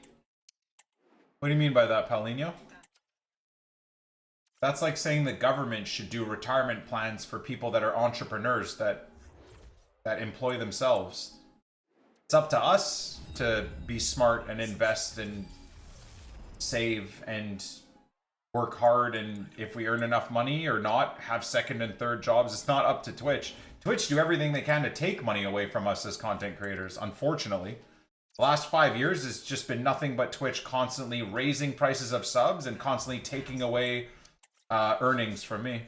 What do you mean by that, Paulinho? That's like saying the government should do retirement plans for people that are entrepreneurs that employ themselves. It's up to us to be smart and invest and save and work hard, and if we earn enough money or not, have second and third jobs. It's not up to Twitch. Twitch do everything they can to take money away from us as content creators, unfortunately. The last 5 years has just been nothing but Twitch constantly raising prices of subs and constantly taking away earnings from me.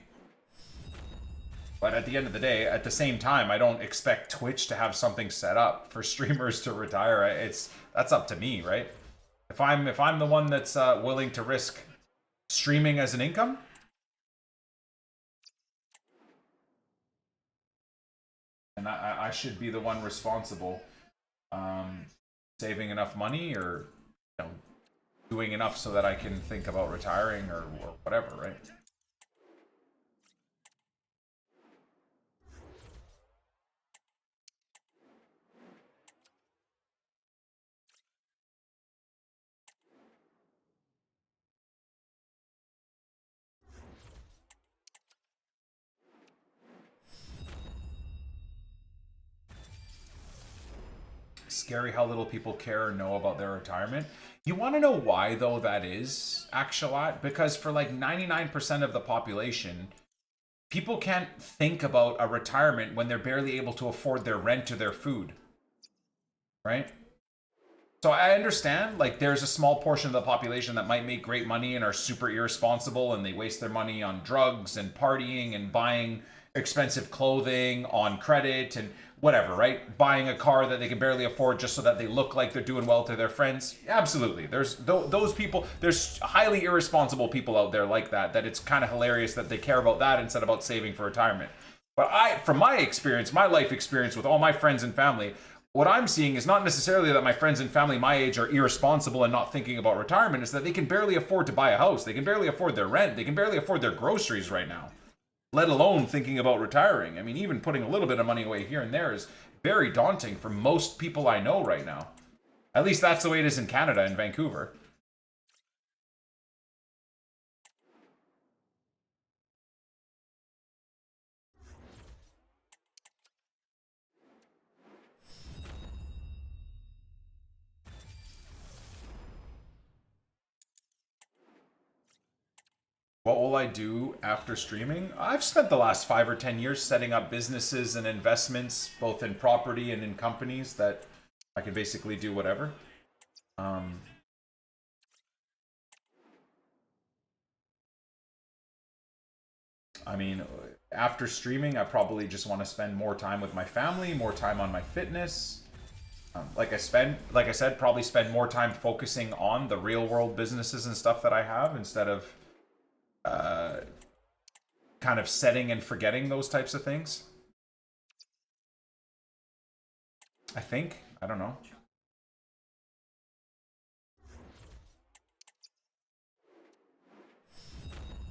But at the end of the day, at the same time, I don't expect Twitch to have something set up for streamers to retire. That's up to me, right? If I'm the one that's willing to risk streaming as an income, and I should be the one responsible, saving enough money or doing enough so that I can think about retiring or whatever, right? Scary how little people care or know about their retirement. You want to know why, though, that is, Actualat? Because for like 99% of the population, people can't think about a retirement when they're barely able to afford their rent or their food. Right? So I understand, like, there's a small portion of the population that might make great money and are super irresponsible and they waste their money on drugs and partying and buying expensive clothing on credit and whatever, right? Buying a car that they can barely afford just so that they look like they're doing well to their friends. Absolutely. There's those people, there's highly irresponsible people out there like that it's kind of hilarious that they care about that instead of about saving for retirement. But from my experience, my life experience with all my friends and family, what I'm seeing is not necessarily that my friends and family my age are irresponsible and not thinking about retirement. It's that they can barely afford to buy a house. They can barely afford their rent. They can barely afford their groceries right now, let alone thinking about retiring. I mean, even putting a little bit of money away here and there is very daunting for most people I know right now. At least that's the way it is in Canada, in Vancouver. What will I do after streaming? I've spent the last 5 or 10 years setting up businesses and investments, both in property and in companies that I can basically do whatever. I mean, after streaming, I probably just want to spend more time with my family, more time on my fitness. Like I said, probably spend more time focusing on the real world businesses and stuff that I have instead of kind of setting and forgetting those types of things. I think. I don't know.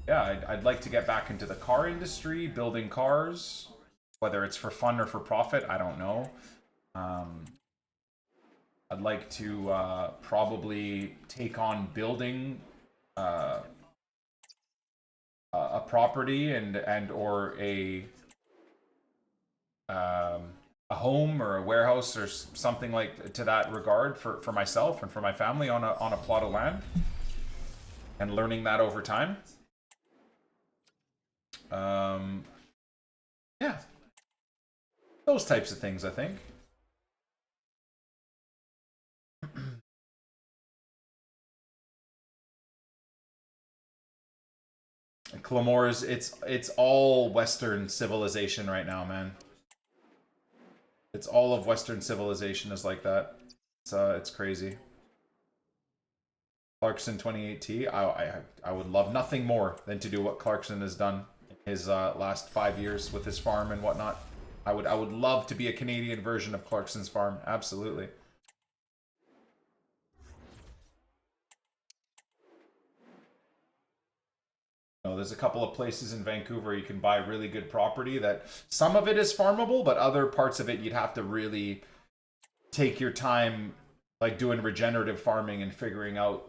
Yeah, I'd like to get back into the car industry, building cars, whether it's for fun or for profit, I don't know. I'd like to probably take on building a a property and or a home or a warehouse or something like to that regard for myself and for my family on a plot of land, and learning that over time. Yeah, those types of things, I think. Clamores, it's all Western civilization right now, man. It's all of Western civilization is like that. It's crazy. Clarkson 28T. I would love nothing more than to do what Clarkson has done in his last 5 years with his farm and whatnot. I would love to be a Canadian version of Clarkson's farm. Absolutely. There's a couple of places in Vancouver you can buy really good property that some of it is farmable, but other parts of it you'd have to really take your time, like doing regenerative farming and figuring out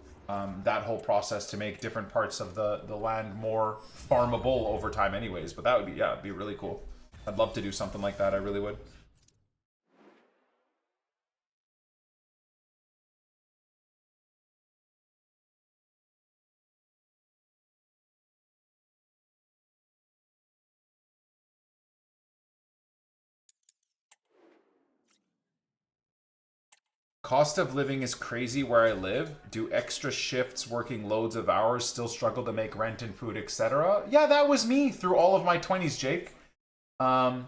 that whole process to make different parts of the land more farmable over time anyways. But that would be, yeah, it'd be really cool. I'd love to do something like that. I really would. Cost of living is crazy where I live. Do extra shifts, working loads of hours, still struggle to make rent and food, etc. Yeah, that was me through all of my 20s, Jake. No,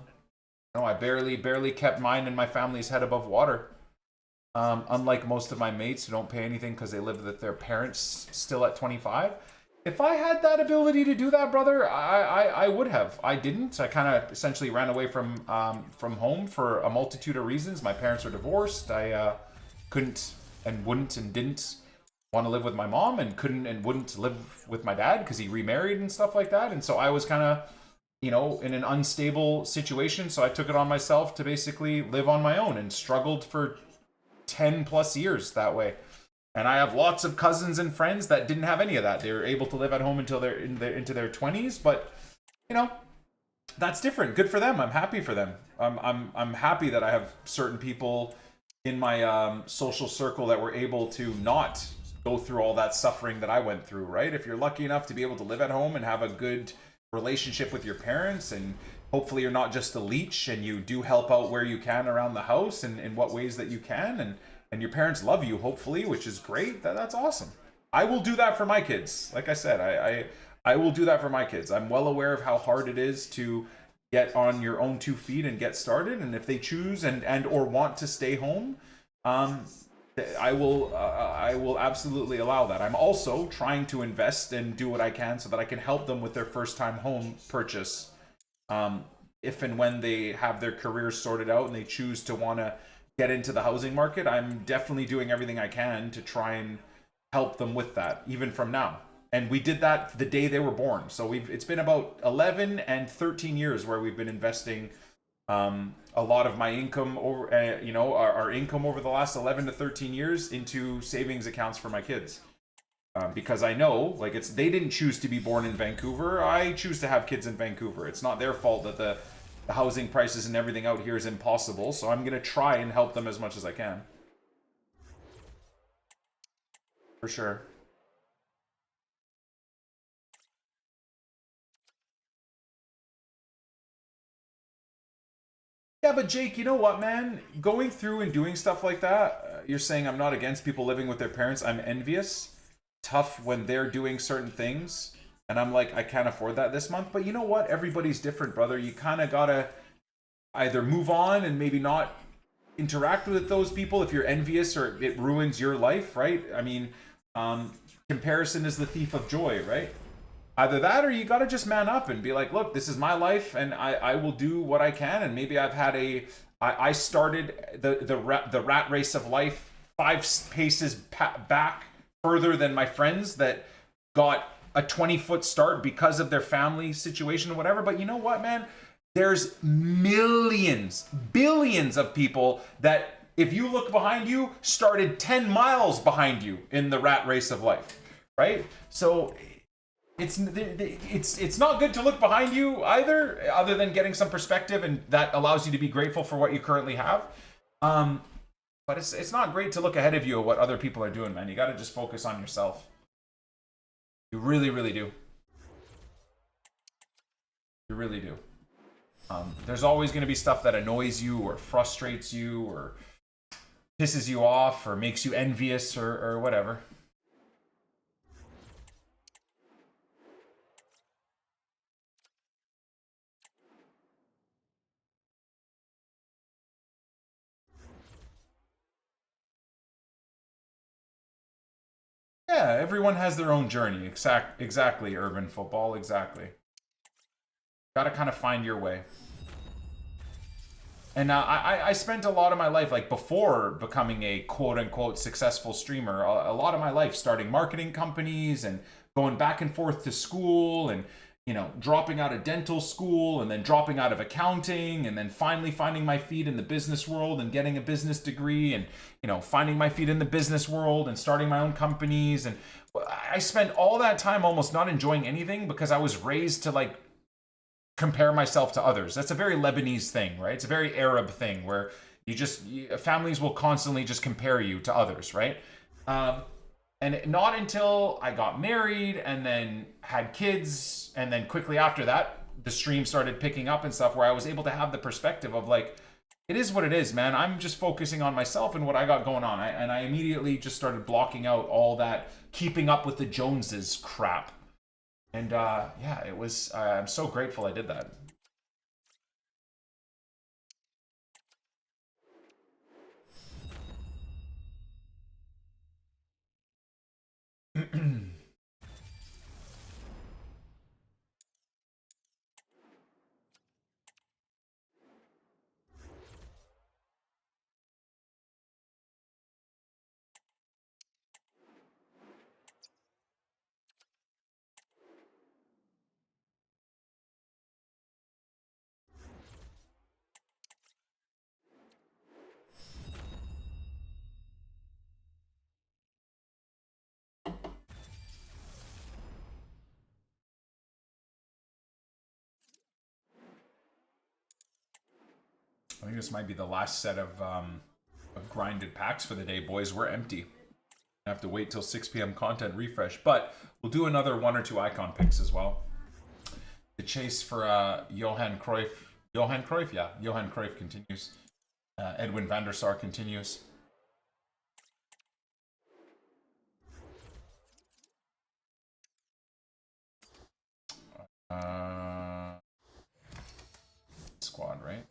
I barely kept mine and my family's head above water. Unlike most of my mates who don't pay anything because they live with their parents still at 25. If I had that ability to do that, brother, I would have. I didn't. I kind of essentially ran away from home for a multitude of reasons. My parents were divorced. I couldn't and wouldn't and didn't want to live with my mom, and couldn't and wouldn't live with my dad because he remarried and stuff like that. And so I was kind of, in an unstable situation. So I took it on myself to basically live on my own, and struggled for 10 plus years that way. And I have lots of cousins and friends that didn't have any of that. They were able to live at home until they're into their 20s, but that's different. Good for them. I'm happy for them. I'm happy that I have certain people in my social circle that were able to not go through all that suffering that I went through, right? If you're lucky enough to be able to live at home and have a good relationship with your parents, and hopefully you're not just a leech, and you do help out where you can around the house and in what ways that you can, and your parents love you, hopefully, which is great. That's awesome. I will do that for my kids. Like I said, I will do that for my kids. I'm well aware of how hard it is to get on your own 2 feet and get started. And if they choose and or want to stay home, I will absolutely allow that. I'm also trying to invest and do what I can so that I can help them with their first time home purchase. If and when they have their careers sorted out and they choose to want to get into the housing market, I'm definitely doing everything I can to try and help them with that, even from now. And we did that the day they were born. So it's been about 11 and 13 years where we've been investing a lot of my income over, our income over the last 11 to 13 years into savings accounts for my kids. Because I know, they didn't choose to be born in Vancouver. I choose to have kids in Vancouver. It's not their fault that the housing prices and everything out here is impossible. So I'm going to try and help them as much as I can. For sure. Yeah, but Jake, you know what, man? Going through and doing stuff like that, you're saying I'm not against people living with their parents. I'm envious. Tough when they're doing certain things. And I'm like, I can't afford that this month. But you know what? Everybody's different, brother. You kind of got to either move on and maybe not interact with those people if you're envious or it ruins your life, right? I mean, comparison is the thief of joy, right? Either that, or you got to just man up and be like, look, this is my life, and I will do what I can. And maybe I've had I started the rat race of life 5 paces back further than my friends that got a 20-foot start because of their family situation or whatever. But you know what, man? There's millions, billions of people that, if you look behind you, started 10 miles behind you in the rat race of life, right? So it's not good to look behind you either, other than getting some perspective, and that allows you to be grateful for what you currently have. But it's not great to look ahead of you at what other people are doing, man. You got to just focus on yourself. You really, really do. You really do. There's always going to be stuff that annoys you or frustrates you or pisses you off or makes you envious or whatever. Yeah, everyone has their own journey. Exactly, urban football. Exactly. Got to kind of find your way. And I spent a lot of my life, like before becoming a quote-unquote successful streamer, a lot of my life starting marketing companies and going back and forth to school and, you know, dropping out of dental school and then dropping out of accounting and then finally finding my feet in the business world and getting a business degree and, you know, finding my feet in the business world and starting my own companies. And I spent all that time almost not enjoying anything because I was raised to, like, compare myself to others. That's a very Lebanese thing, right? It's a very Arab thing where families will constantly just compare you to others, right? And not until I got married and then had kids, and then quickly after that, the stream started picking up and stuff, where I was able to have the perspective of, like, it is what it is, man. I'm just focusing on myself and what I got going on. I immediately just started blocking out all that keeping up with the Joneses crap. And yeah, it was, I'm so grateful I did that. I think this might be the last set of grinded packs for the day, boys. We're empty. I have to wait till 6 p.m. content refresh, but we'll do another 1 or 2 icon picks as well. The chase for Johan Cruyff. Johan Cruyff, yeah. Johan Cruyff continues. Edwin van der Sar continues. Squad, right?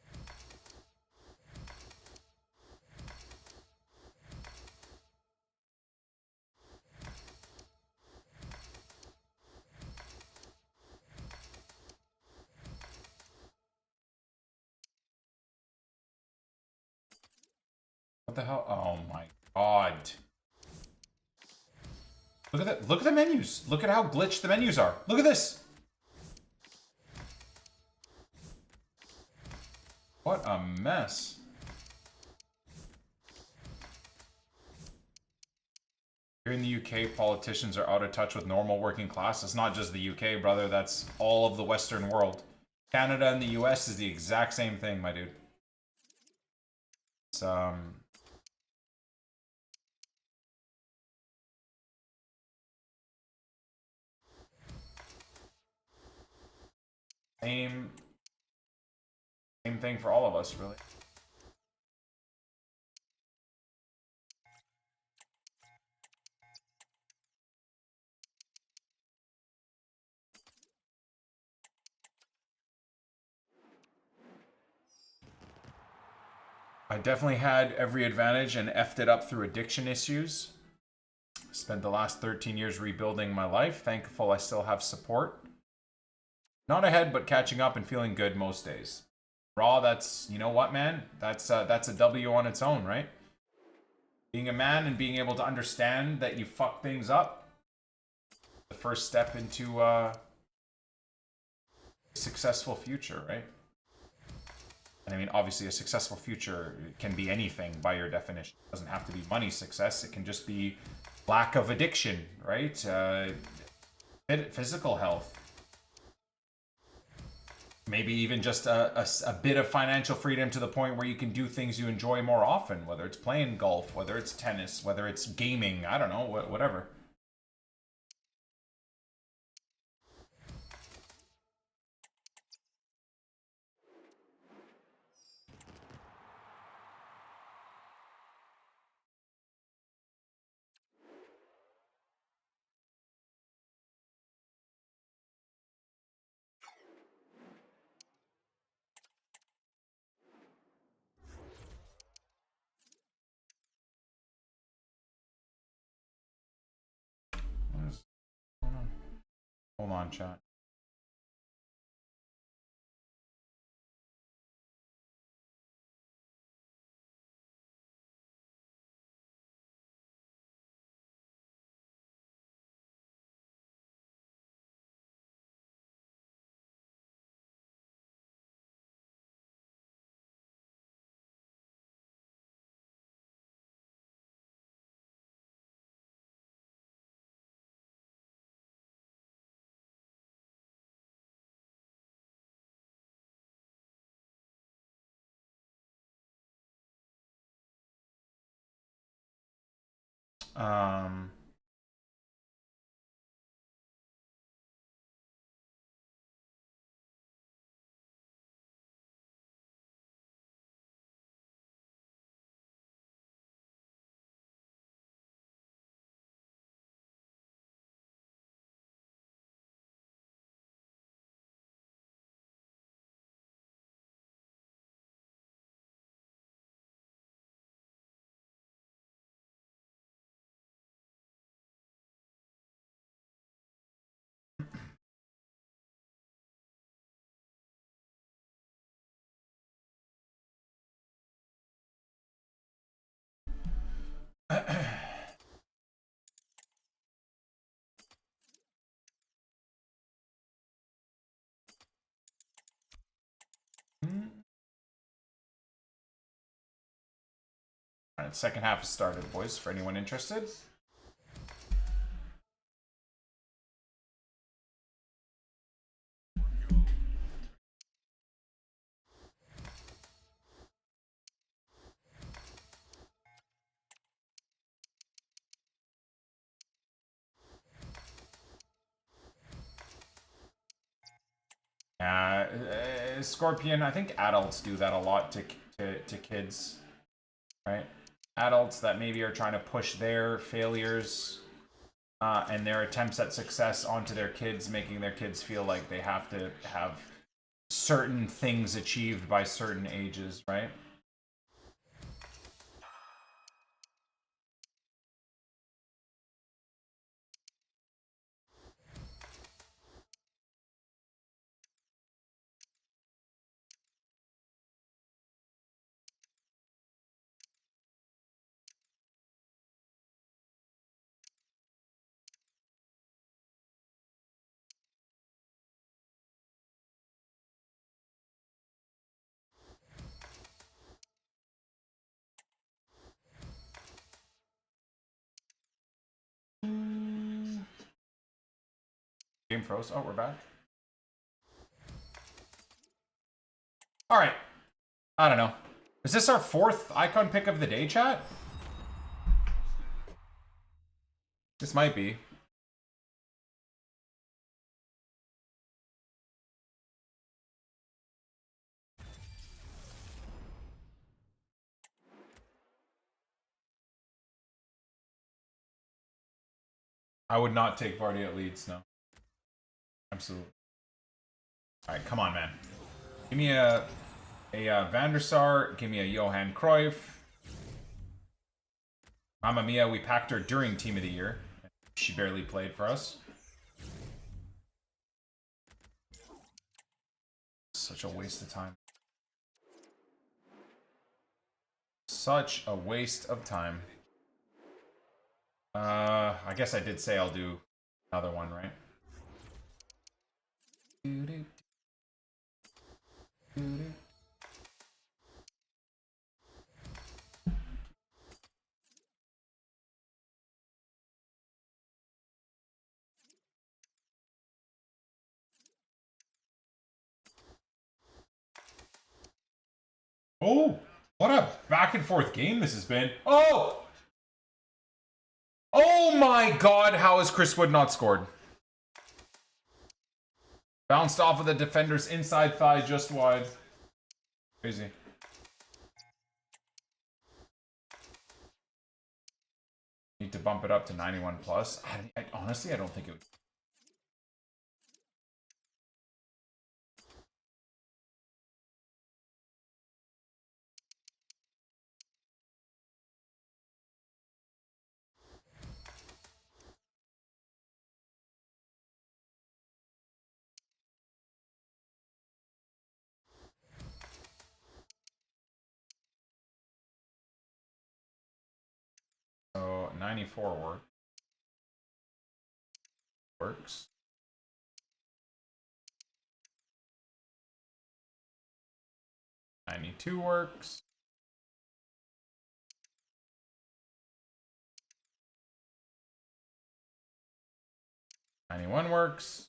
What the hell? Oh my god. Look at that. Look at the menus. Look at how glitched the menus are. Look at this. What a mess. Here in the UK, politicians are out of touch with normal working class. It's not just the UK, brother. That's all of the Western world. Canada and the US is the exact same thing, my dude. It's, same thing for all of us, really. I definitely had every advantage and effed it up through addiction issues. Spent the last 13 years rebuilding my life. Thankful I still have support. Not ahead, but catching up and feeling good most days. Raw, that's, you know what, man? That's a W on its own, right? Being a man and being able to understand that you fuck things up. The first step into a successful future, right? And I mean, obviously a successful future can be anything by your definition. It doesn't have to be money success. It can just be lack of addiction, right? Physical health. Maybe even just a bit of financial freedom to the point where you can do things you enjoy more often, whether it's playing golf, whether it's tennis, whether it's gaming, I don't know, whatever. What is going on? Hold on, chat. Um, Alright, second half has started, boys, for anyone interested. Scorpion, I think adults do that a lot to kids, right? Adults that maybe are trying to push their failures and their attempts at success onto their kids, making their kids feel like they have to have certain things achieved by certain ages, right? Game froze. Oh, we're back. All right. I don't know. Is this our fourth icon pick of the day, chat? This might be. I would not take Vardy at Leeds, no. Absolutely. All right, come on, man. Give me a Van der Sar. Give me a Johan Cruyff. Mamma Mia, we packed her during Team of the Year. She barely played for us. Such a waste of time. Such a waste of time. I guess I did say I'll do another one, right? Oh, what a back and forth game this has been. Oh! Oh my god, how has Chris Wood not scored? Bounced off of the defender's inside thigh just wide. Crazy. Need to bump it up to 91 plus. Honestly, I don't think it would. So 94 works. 92 works. 91 works.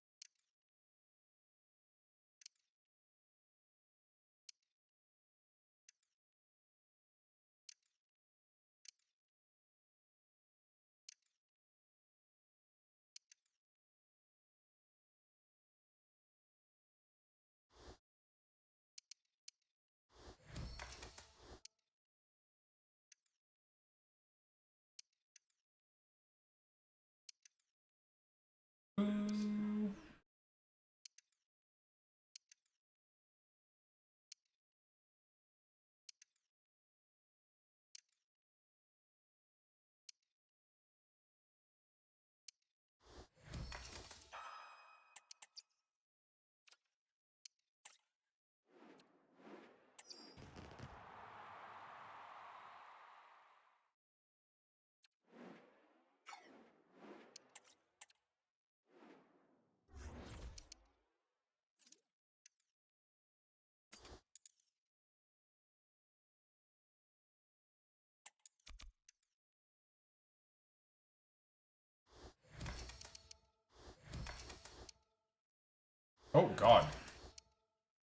Oh god.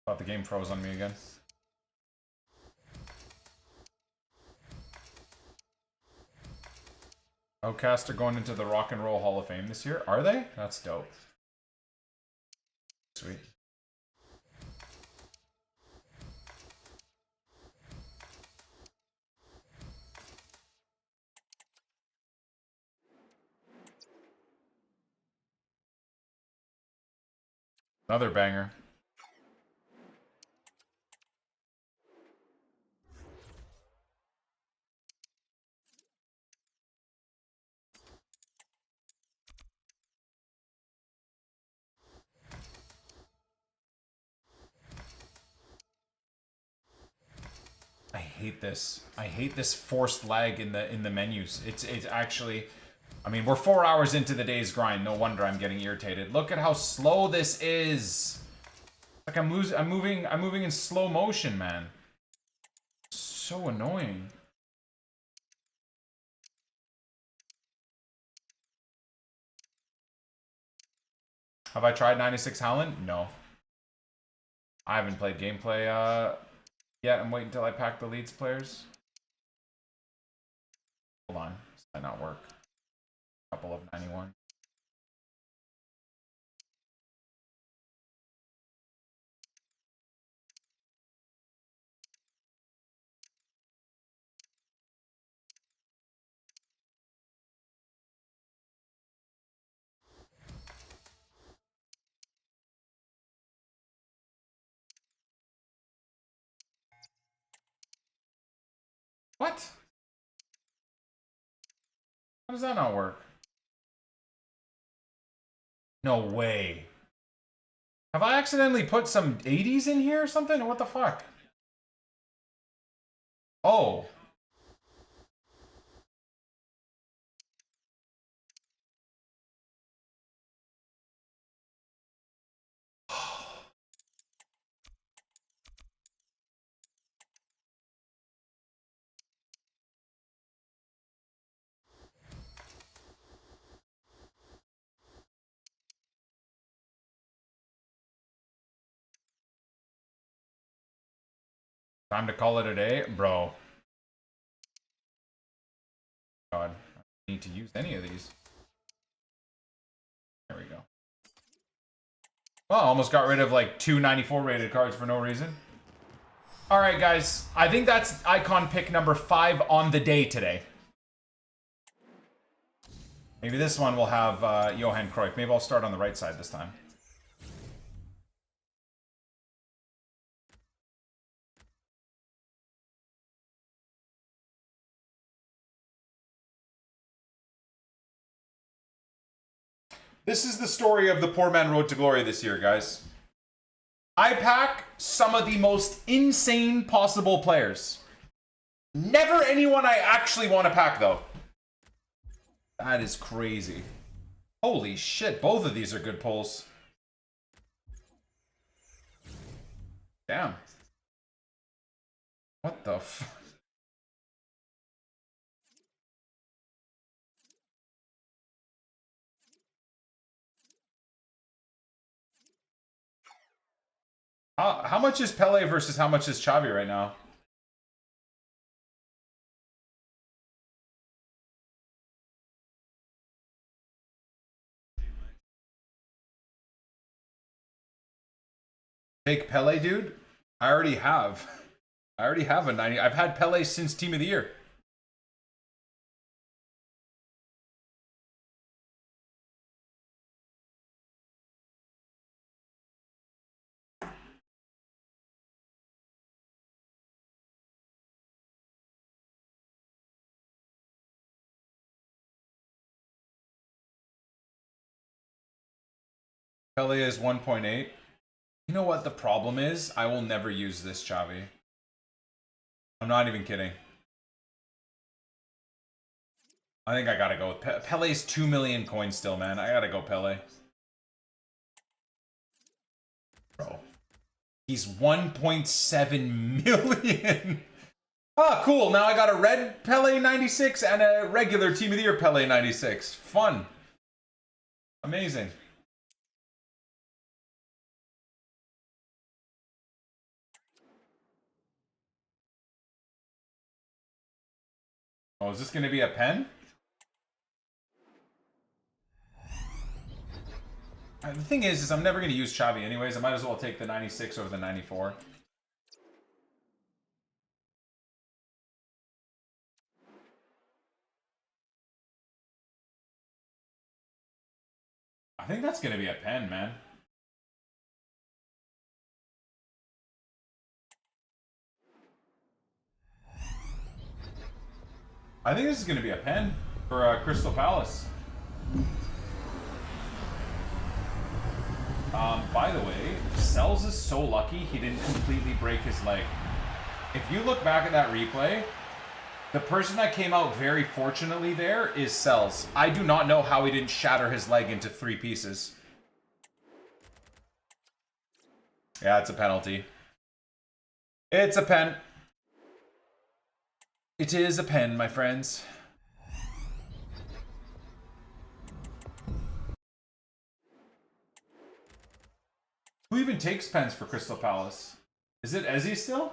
Thought the game froze on me again. Outcast are going into the Rock and Roll Hall of Fame this year. Are they? That's dope. Sweet. Another banger. I hate this. I hate this forced lag in the menus. It's actually, I mean, we're 4 hours into the day's grind. No wonder I'm getting irritated. Look at how slow this is. Like I'm moving in slow motion, man. So annoying. Have I tried 96 Howland? No. I haven't played gameplay yet. I'm waiting until I pack the leads players. Hold on. This might not work. Couple of 91. What? How does that not work? No way. Have I accidentally put some 80s in here or something? Or what the fuck? Oh. Time to call it a day, bro. God, I don't need to use any of these. There we go. Well, almost got rid of like 2 94 rated cards for no reason. All right, guys. I think that's icon pick number 5 on the day today. Maybe this one will have Johan Cruyff. Maybe I'll start on the right side this time. This is the story of the poor man road to glory this year, guys. I pack some of the most insane possible players. Never anyone I actually want to pack, though. That is crazy. Holy shit, both of these are good pulls. Damn. What the fuck? How much is Pele versus how much is Xavi right now? Take Pele, dude? I already have. I already have a 90. I've had Pele since Team of the Year. Pele is 1.8. You know what the problem is? I will never use this Xavi. I'm not even kidding. I think I gotta go with Pele's 2 million coins still, man. I gotta go Pele. Bro. He's 1.7 million. Ah, cool. Now I got a red Pele 96 and a regular Team of the Year Pele 96. Fun. Amazing. Oh, is this going to be a pen? The thing is I'm never going to use Xavi anyways. I might as well take the 96 over the 94. I think that's going to be a pen, man. I think this is going to be a pen for Crystal Palace. By the way, Sells is so lucky he didn't completely break his leg. If you look back at that replay, the person that came out very fortunately there is Sells. I do not know how he didn't shatter his leg into 3 pieces. Yeah, it's a penalty. It's a pen. It is a pen, my friends. Who even takes pens for Crystal Palace? Is it Ezzy still?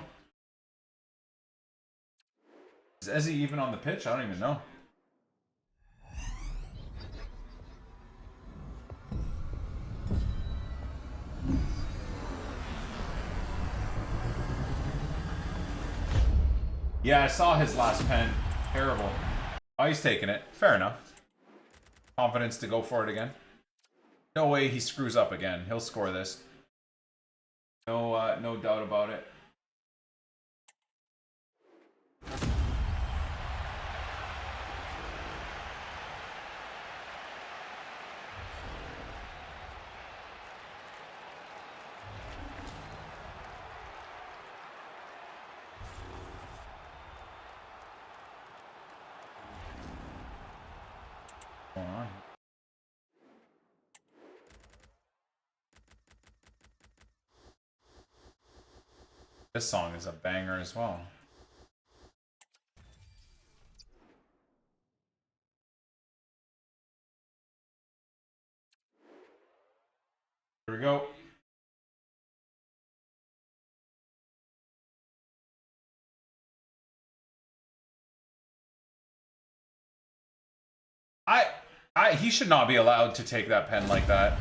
Is Ezzy even on the pitch? I don't even know. Yeah, I saw his last pen. Terrible. Oh, he's taking it. Fair enough. Confidence to go for it again. No way he screws up again. He'll score this. No doubt about it. What's going on? This song is a banger as well. Here we go. He should not be allowed to take that pen like that.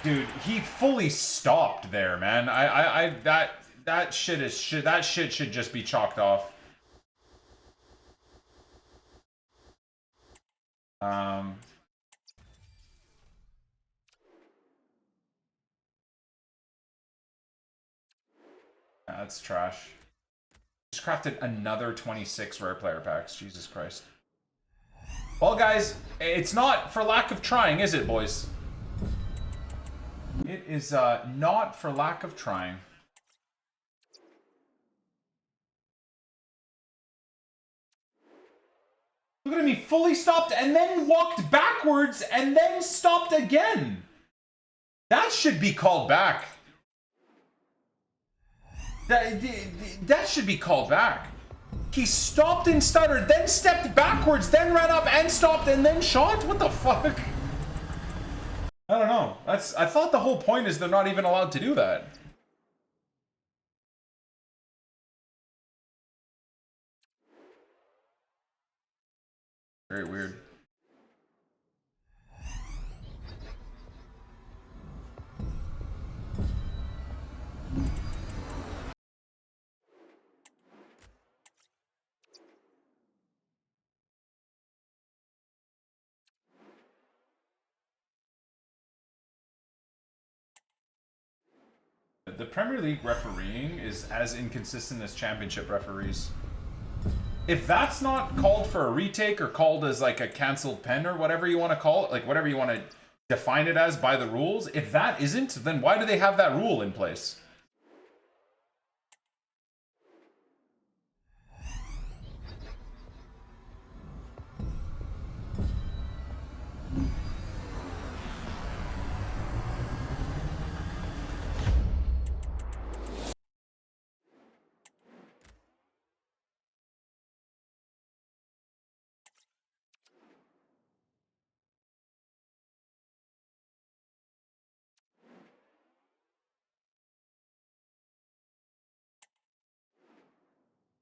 Dude, he fully stopped there, man. That shit should just be chalked off. That's trash. Just crafted another 26 rare player packs. Jesus Christ. Well, guys, it's not for lack of trying, is it, boys? It is not for lack of trying. Look at him, he fully stopped and then walked backwards and then stopped again. That should be called back. That should be called back. He stopped and stuttered, then stepped backwards, then ran up and stopped and then shot? What the fuck? I don't know. I thought the whole point is they're not even allowed to do that. Very weird. The Premier League refereeing is as inconsistent as championship referees. If that's not called for a retake or called as like a cancelled pen or whatever you want to call it, like whatever you want to define it as by the rules, if that isn't, then why do they have that rule in place?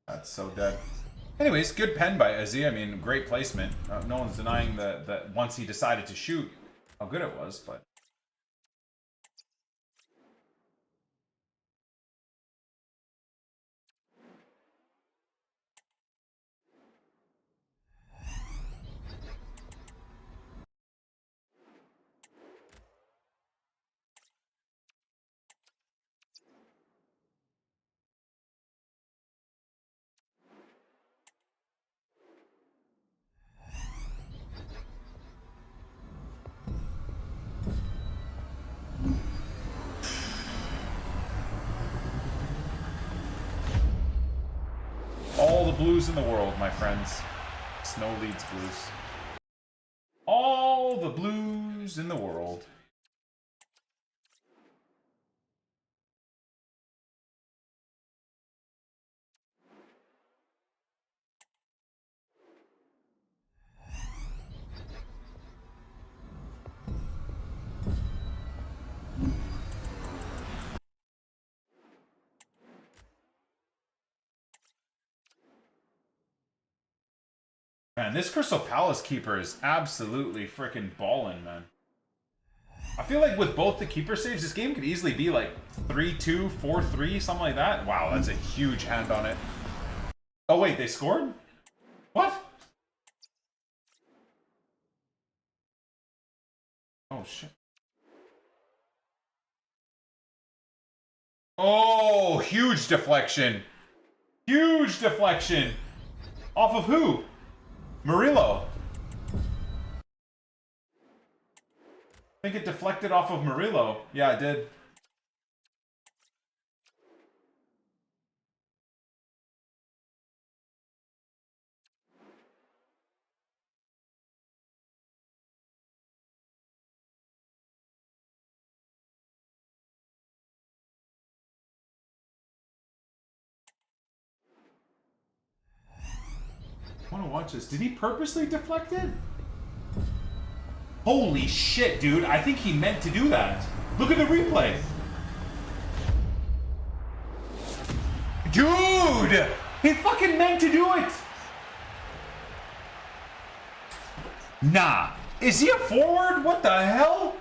That's so dead. Anyways, good pen by Izzy. I mean, great placement. No one's denying that once he decided to shoot, how good it was, but... All the blues in the world, my friends. Snow leads blues. All the blues in the world. Man, this Crystal Palace keeper is absolutely freaking ballin', man. I feel like with both the keeper saves, this game could easily be like 3-2, 4-3, something like that. Wow, that's a huge hand on it. Oh wait, they scored? What? Oh shit. Oh, huge deflection. Huge deflection. Off of who? Murillo. I think it deflected off of Murillo. Yeah, it did. I want to watch this. Did he purposely deflect it? Holy shit, dude. I think he meant to do that. Look at the replay. Dude! He fucking meant to do it! Nah. Is he a forward? What the hell?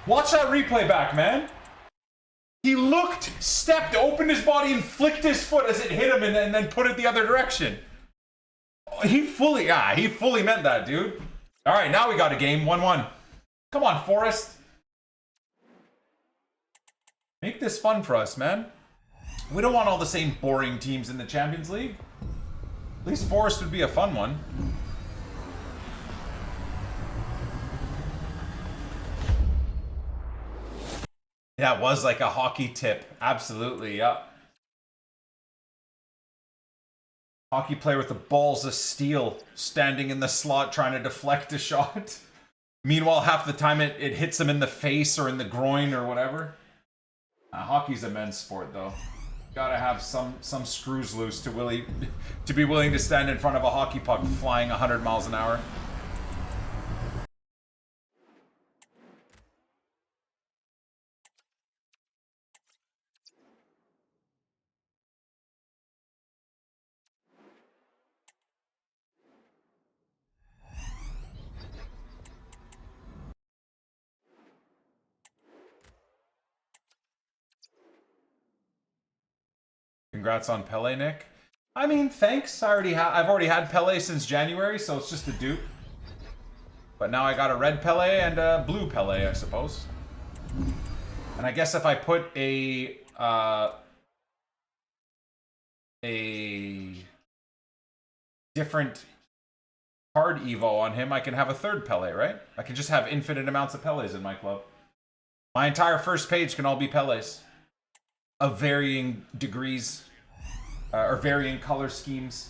Watch that replay back, man. He looked, stepped, opened his body, and flicked his foot as it hit him and then put it the other direction. He fully meant that, dude. All right, now we got a game. 1-1. Come on, Forrest. Make this fun for us, man. We don't want all the same boring teams in the Champions League. At least Forrest would be a fun one. Yeah, it was like a hockey tip. Absolutely, yeah. Hockey player with the balls of steel, standing in the slot trying to deflect a shot. Meanwhile, half the time it hits him in the face or in the groin or whatever. Hockey's a men's sport, though. Gotta have some screws loose to be willing to stand in front of a hockey puck flying 100 miles an hour. Congrats on Pele, Nick. I mean, thanks. I've already had Pele since January, so it's just a dupe. But now I got a red Pele and a blue Pele, I suppose. And I guess if I put a different card Evo on him, I can have a third Pele, right? I can just have infinite amounts of Peles in my club. My entire first page can all be Peles. Of varying degrees or varying color schemes.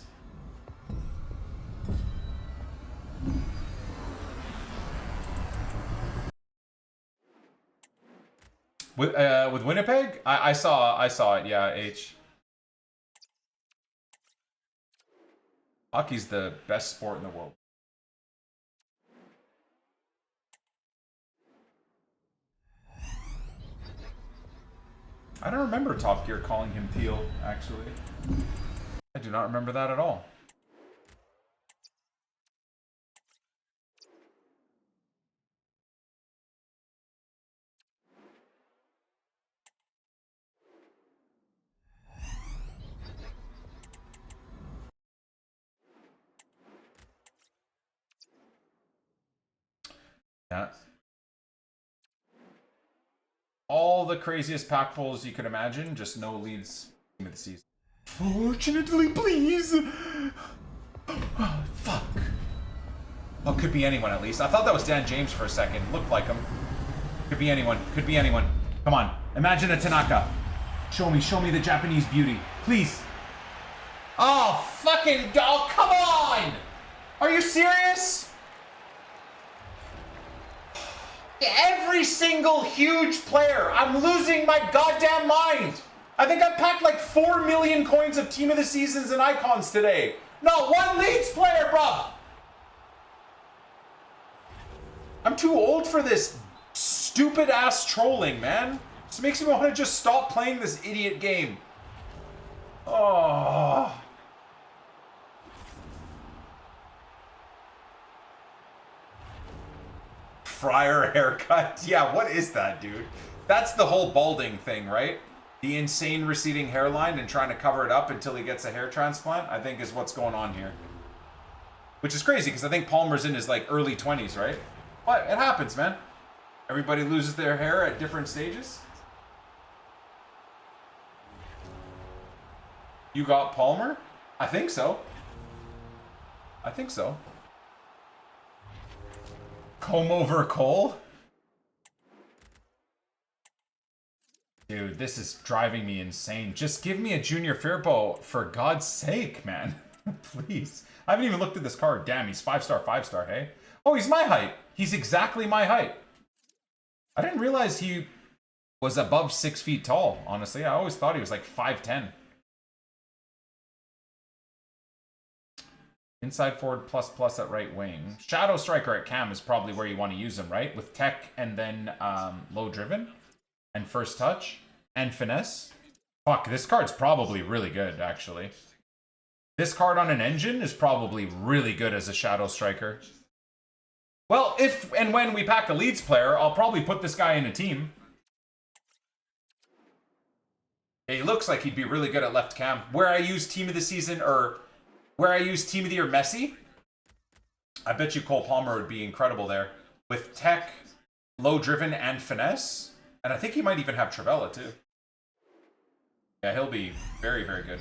With Winnipeg, I saw it. Yeah, H. Hockey's the best sport in the world. I don't remember Top Gear calling him Peel, actually. I do not remember that at all. Yeah. All the craziest pack pulls you could imagine, just no leads in the season. Fortunately, please. Oh, fuck. Oh, could be anyone at least. I thought that was Dan James for a second. Looked like him. Could be anyone. Could be anyone. Come on. Imagine a Tanaka. Show me the Japanese beauty. Please. Oh, fucking... Oh, come on! Are you serious? Every single huge player. I'm losing my goddamn mind. I think I packed like 4 million coins of Team of the Seasons and Icons today. Not one Leeds player, bruv. I'm too old for this stupid ass trolling, man. This makes me want to just stop playing this idiot game. Oh. Friar haircut. Yeah, what is that, dude? That's the whole balding thing, right? The insane receding hairline and trying to cover it up until he gets a hair transplant, I think is what's going on here. Which is crazy, because I think Palmer's in his, like, early 20s, right? But it happens, man. Everybody loses their hair at different stages. You got Palmer? I think so. I think so. Comb over Cole? Dude, this is driving me insane. Just give me a Junior Firpo, for God's sake, man. Please. I haven't even looked at this card. Damn, he's 5-star, hey? Oh, he's my height. He's exactly my height. I didn't realize he was above 6 feet tall, honestly. I always thought he was like 5'10". Inside forward ++ at right wing. Shadow striker at cam is probably where you want to use him, right? With tech and then low driven and first touch and finesse. Fuck, this card's probably really good, actually. This card on an engine is probably really good as a Shadow Striker. Well, if and when we pack a Leeds player, I'll probably put this guy in a team. He looks like he'd be really good at left cam. Where I use team of the season, or where I use team of the year Messi, I bet you Cole Palmer would be incredible there. With tech, low driven, and finesse. And I think he might even have Travella too. Yeah, he'll be very, very good.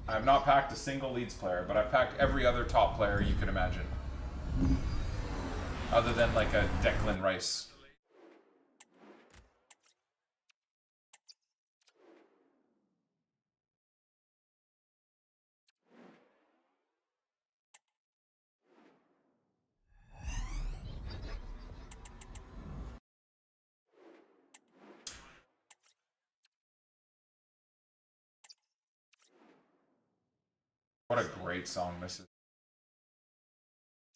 I have not packed a single Leeds player, but I've packed every other top player you could imagine. Other than like a Declan Rice. What a great song this is.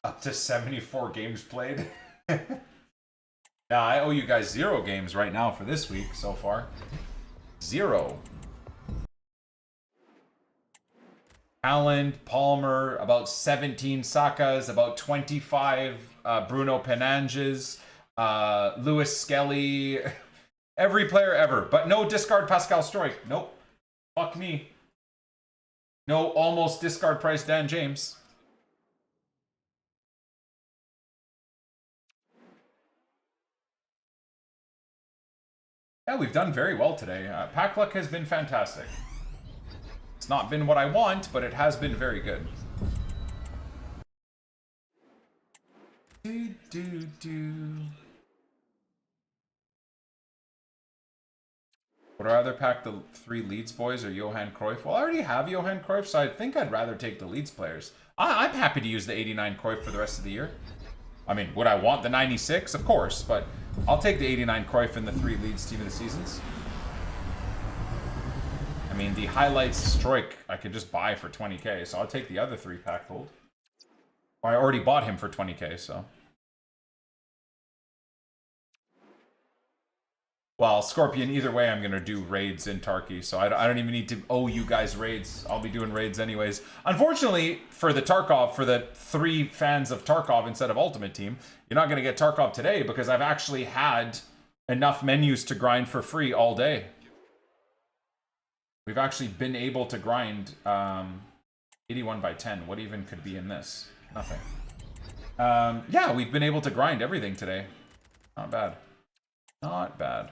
Up to 74 games played. Yeah, I owe you guys 0 games right now for this week so far. 0. Haaland, Palmer, about 17 Sakas, about 25 Bruno Penanges, Lewis Skelly, every player ever. But no discard Pascal Stroik. Nope. Fuck me. No almost discard price Dan James. Yeah, we've done very well today. Pack luck has been fantastic. It's not been what I want, but it has been very good. Would I rather pack the 3 Leeds boys or Johan Cruyff? Well, I already have Johan Cruyff, so I think I'd rather take the Leeds players. I'm happy to use the 89 Cruyff for the rest of the year. I mean, would I want the 96? Of course, but I'll take the 89 Cruyff and the 3 Leeds team of the seasons. I mean, the highlights Stroik I could just buy for 20k, so I'll take the other 3 pack hold. Or I already bought him for 20k, so. Well, Scorpion, either way, I'm going to do raids in Tarky, so I don't even need to owe you guys raids. I'll be doing raids anyways. Unfortunately, for the Tarkov, for the 3 fans of Tarkov instead of Ultimate Team, you're not going to get Tarkov today because I've actually had enough menus to grind for free all day. We've actually been able to grind 81 by 10. What even could be in this? Nothing. Yeah, we've been able to grind everything today. Not bad. Not bad.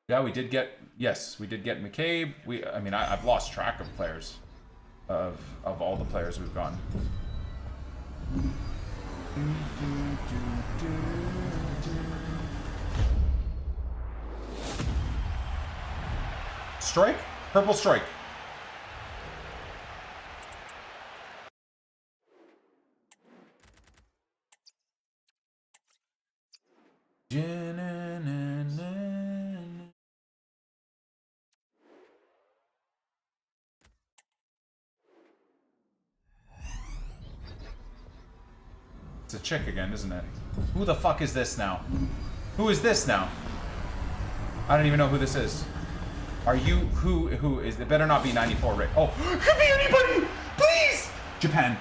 Yeah, we did get, yes, we did get McCabe. I mean, I've lost track of players, of all the players we've gone. Strike? Purple strike. It's a chick again, isn't it? Who the fuck is this now? Who is this now? I don't even know who this is. Are you, who is, it better not be 94 Rick. Oh, could be anybody! Please! Japan.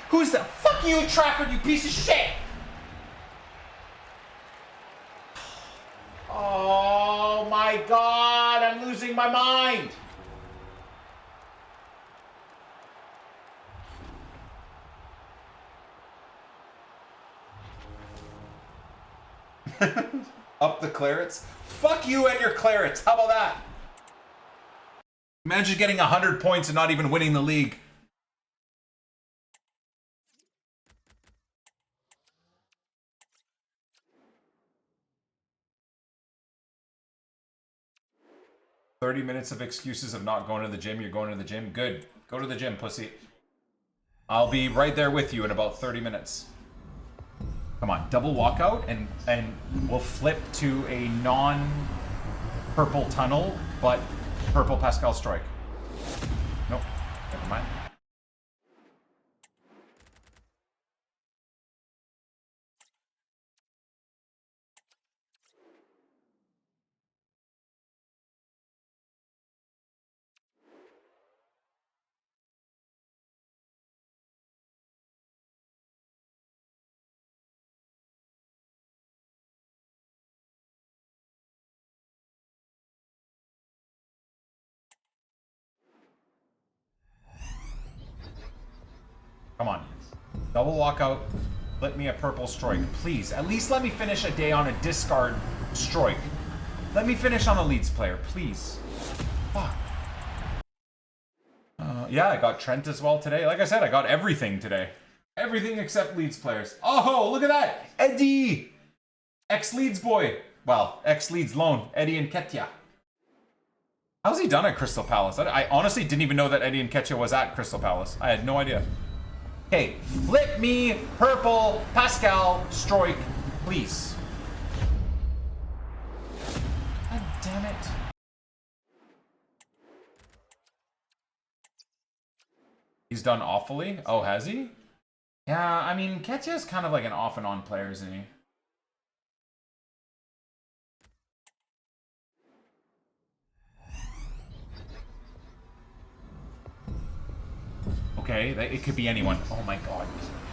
Who is that? Fuck you, Trafford, you piece of shit! Oh my god, I'm losing my mind! Up the clarets? Fuck you and your clarets. How about that? Imagine getting 100 points and not even winning the league. "30 minutes of excuses of not going to the gym. You're going to the gym. Good. Go to the gym, pussy. I'll be right there with you in about 30 minutes. Come on, double walkout and we'll flip to a purple tunnel, but purple Pascal strike. Nope, never mind. Come on. Double walkout. Let me a purple strike. Please. At least let me finish a day on a discard strike. Let me finish on a Leeds player. Please. Fuck. Yeah, I got Trent as well today. Like I said, I got everything today. Everything except Leeds players. Oh, look at that. Eddie. Ex-Leeds boy. Well, ex-Leeds loan. Eddie Nketiah. How's he done at Crystal Palace? I honestly didn't even know that Eddie Nketiah was at Crystal Palace. I had no idea. Okay, flip me purple Pascal strike, please. God damn it. He's done awfully? Oh, has he? Yeah, I mean, Nketiah is kind of like an off and on player, isn't he? Okay, it could be anyone. Oh my god.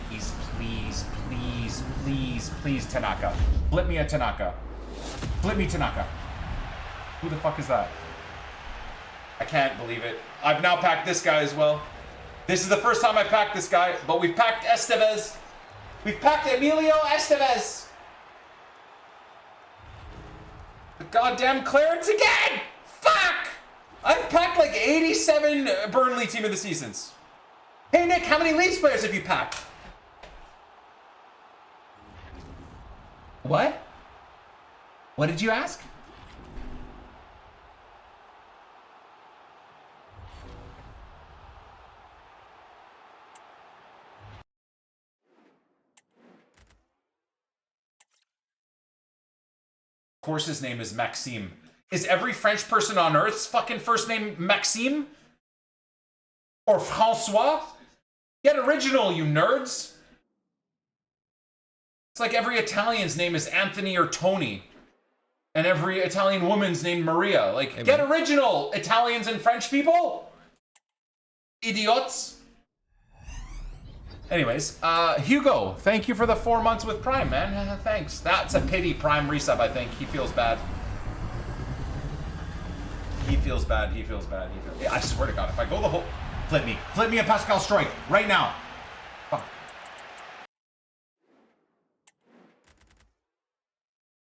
Please, please, please, please, please, Tanaka. Flip me a Tanaka. Flip me Tanaka. Who the fuck is that? I can't believe it. I've now packed this guy as well. This is the first time I've packed this guy, but we've packed Estevez. We've packed Emilio Estevez. The goddamn Clarence again! Fuck! I've packed like 87 Burnley team of the seasons. Hey Nick, how many Leeds players have you packed? What? What did you ask? Of course his name is Maxime. Is every French person on Earth's fucking first name Maxime? Or Francois? Get original, you nerds! It's like every Italian's name is Anthony or Tony. And every Italian woman's named Maria. Like, hey, get original, Italians and French people! Idiots! Anyways, Hugo, thank you for the 4 months with Prime, man. Thanks. That's a pity Prime resub, I think. He feels bad. He feels bad, he feels bad, he feels... Yeah, I swear to God, if I go the whole... Flip me a Pascal strike, right now. Fuck.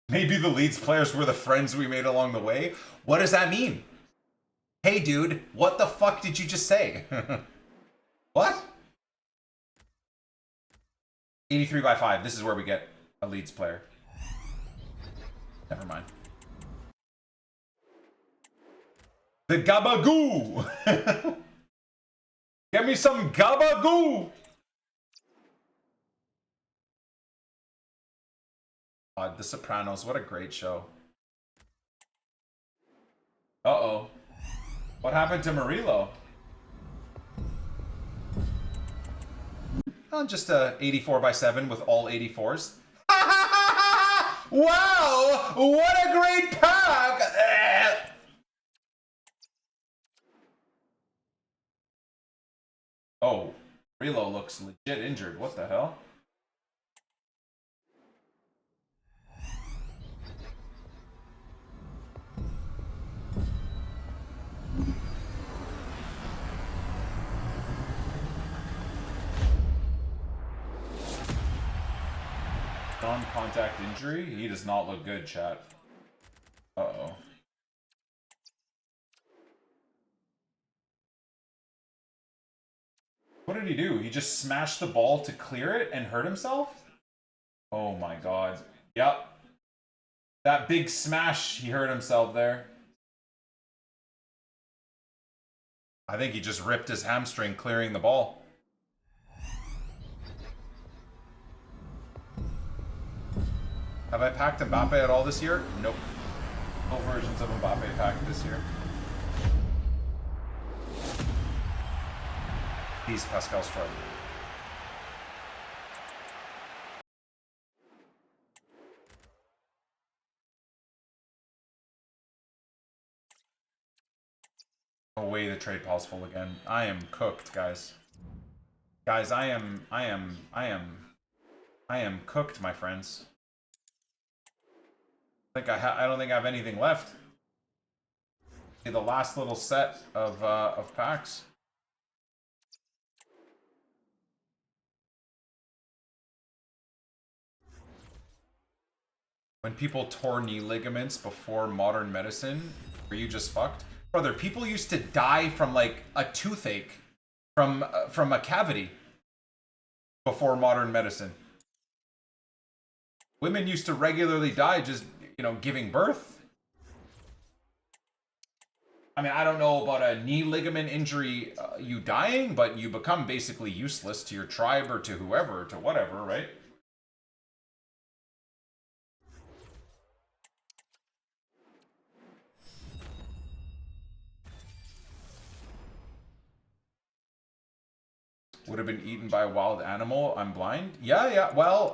Maybe the Leeds players were the friends we made along the way? What does that mean? Hey dude, what the fuck did you just say? What? 83/5, this is where we get a Leeds player. Never mind. The Gabagoo! Get me some Gabagoo! God, The Sopranos, what a great show. Uh-oh. What happened to Murillo? Oh, just a 84/7 with all 84s. Wow! What a great pack! Oh, Murillo looks legit injured. What the hell? Non-contact injury? He does not look good, chat. Uh-oh. What did he do? He just smashed the ball to clear it and hurt himself? Oh my god. Yep. That big smash, he hurt himself there. I think he just ripped his hamstring clearing the ball. Have I packed Mbappe at all this year? Nope. multiple versions of Mbappe pack this year. He's Pascal Strike. No way the trade pause full again. I am cooked, guys. Guys, I am cooked, my friends. I don't think I have anything left. The last little set of packs. When people tore knee ligaments before modern medicine, were you just fucked? Brother, people used to die from like a toothache from a cavity before modern medicine. Women used to regularly die just, you know, giving birth. I mean, I don't know about a knee ligament injury, you dying, but you become basically useless to your tribe or to whoever, to whatever, right? Would have been eaten by a wild animal. I'm blind. Yeah. Well,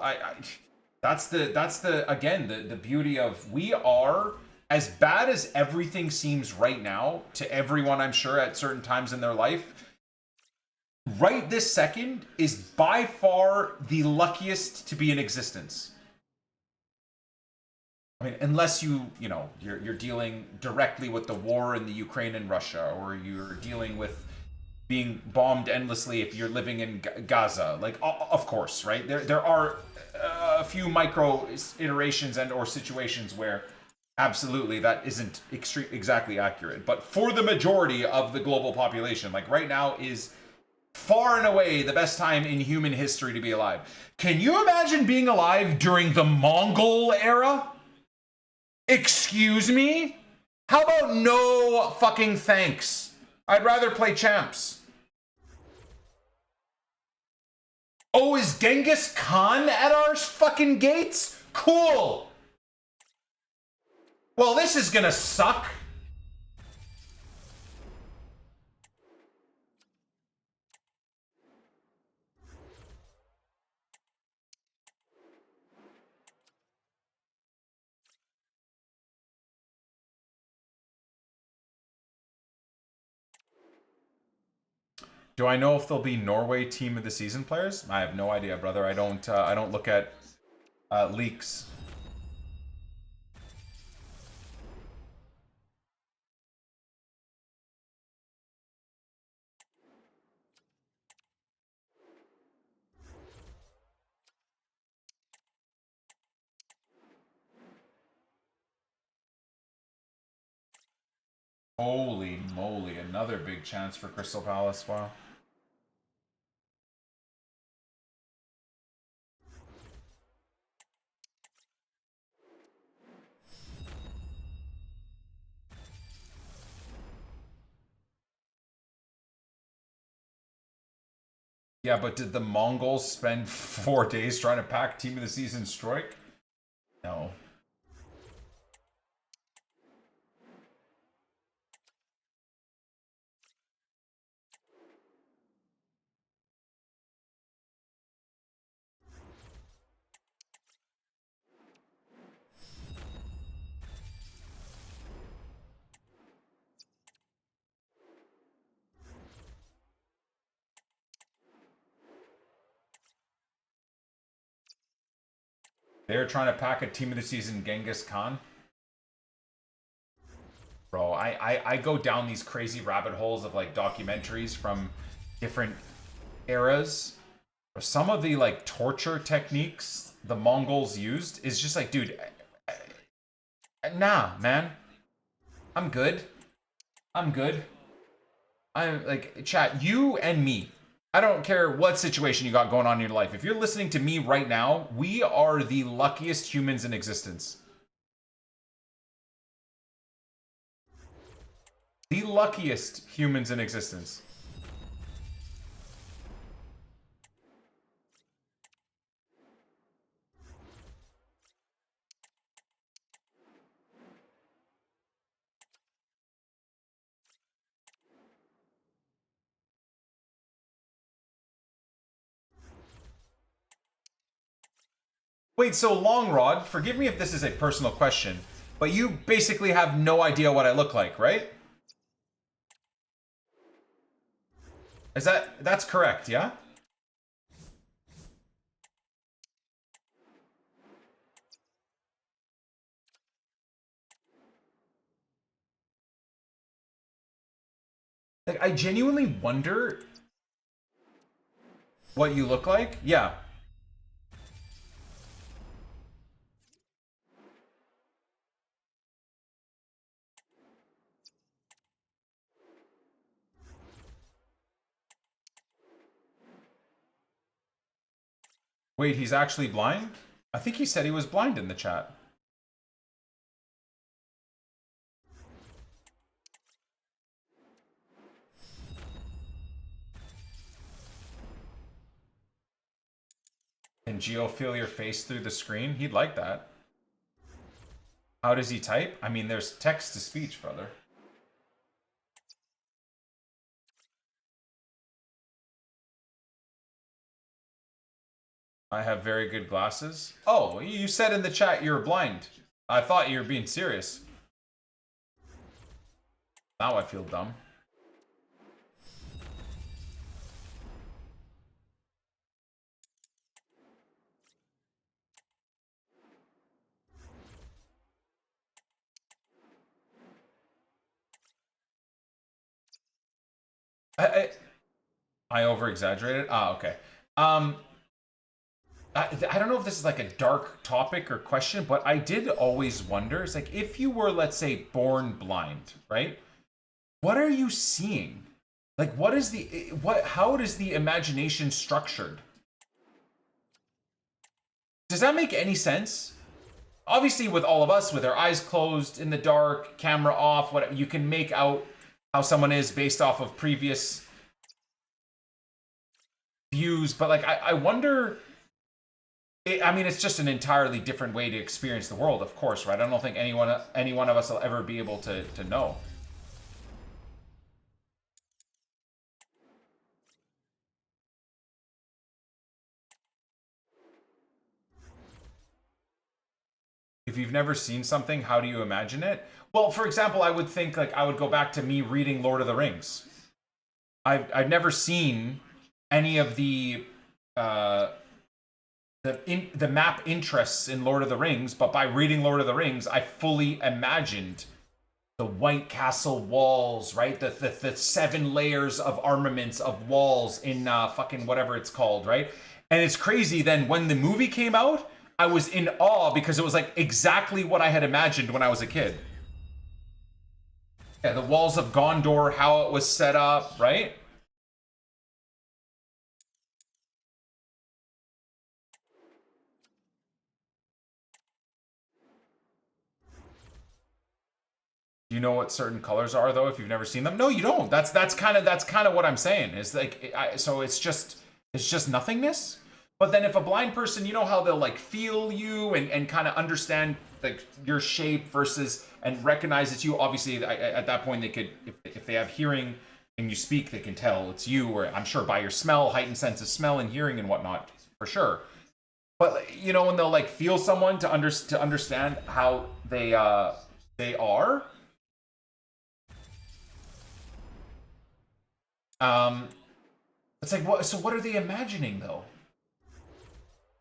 that's the again the beauty of, we are, as bad as everything seems right now to everyone, I'm sure at certain times in their life, right this second is by far the luckiest to be in existence. I mean, unless you're dealing directly with the war in the Ukraine and Russia, or you're dealing with being bombed endlessly if you're living in Gaza. Like, of course, right? There are a few micro iterations and or situations where absolutely that isn't exactly accurate. But for the majority of the global population, like right now is far and away the best time in human history to be alive. Can you imagine being alive during the Mongol era? Excuse me? How about no fucking thanks? I'd rather play champs. Oh, is Genghis Khan at our fucking gates? Cool. Well, this is gonna suck. Do I know if there'll be Norway team of the season players? I have no idea, brother. I don't look at leaks. Holy moly, another big chance for Crystal Palace. Wow. Yeah, but did the Mongols spend 4 days trying to pack team of the season strike? No. They're trying to pack a team of the season Genghis Khan. Bro, I go down these crazy rabbit holes of like documentaries from different eras. Some of the like torture techniques the Mongols used is just like, dude, nah, man. I'm good. I'm like, chat, you and me. I don't care what situation you got going on in your life. If you're listening to me right now, we are the luckiest humans in existence. The luckiest humans in existence. Wait, so Long Rod, forgive me if this is a personal question, but you basically have no idea what I look like, right? That's correct, yeah? Like, I genuinely wonder what you look like. Yeah. Wait, he's actually blind? I think he said he was blind in the chat. Can Geo feel your face through the screen? He'd like that. How does he type? I mean, there's text to speech, brother. I have very good glasses. Oh, you said in the chat you're blind. I thought you were being serious. Now I feel dumb. I over-exaggerated? Ah, okay. I don't know if this is like a dark topic or question, but I did always wonder, it's like, if you were, let's say, born blind, right? What are you seeing? Like, how is the imagination structured? Does that make any sense? Obviously, with all of us, with our eyes closed, in the dark, camera off, whatever, you can make out how someone is based off of previous views, but like, I wonder... I mean, it's just an entirely different way to experience the world, of course, right? I don't think any one of us will ever be able to know. If you've never seen something, how do you imagine it? Well, for example, I would think, like, I would go back to me reading Lord of the Rings. I've never seen any of the map interests in Lord of the Rings, but by reading Lord of the Rings, I fully imagined the White Castle walls, right? The 7 layers of armaments of walls in fucking whatever it's called, right? And it's crazy. Then when the movie came out, I was in awe because it was like exactly what I had imagined when I was a kid. Yeah, the walls of Gondor, how it was set up, right? Do you know what certain colors are though if you've never seen them? No, you don't. That's kind of what I'm saying. Is like so it's just nothingness. But then if a blind person, you know how they'll like feel you and kind of understand like your shape versus and recognize it's you. Obviously at that point they could, if they have hearing and you speak, they can tell it's you, or I'm sure by your smell, heightened sense of smell and hearing and whatnot, for sure. But you know, when they'll like feel someone to understand how they are. It's like, what? So what are they imagining though?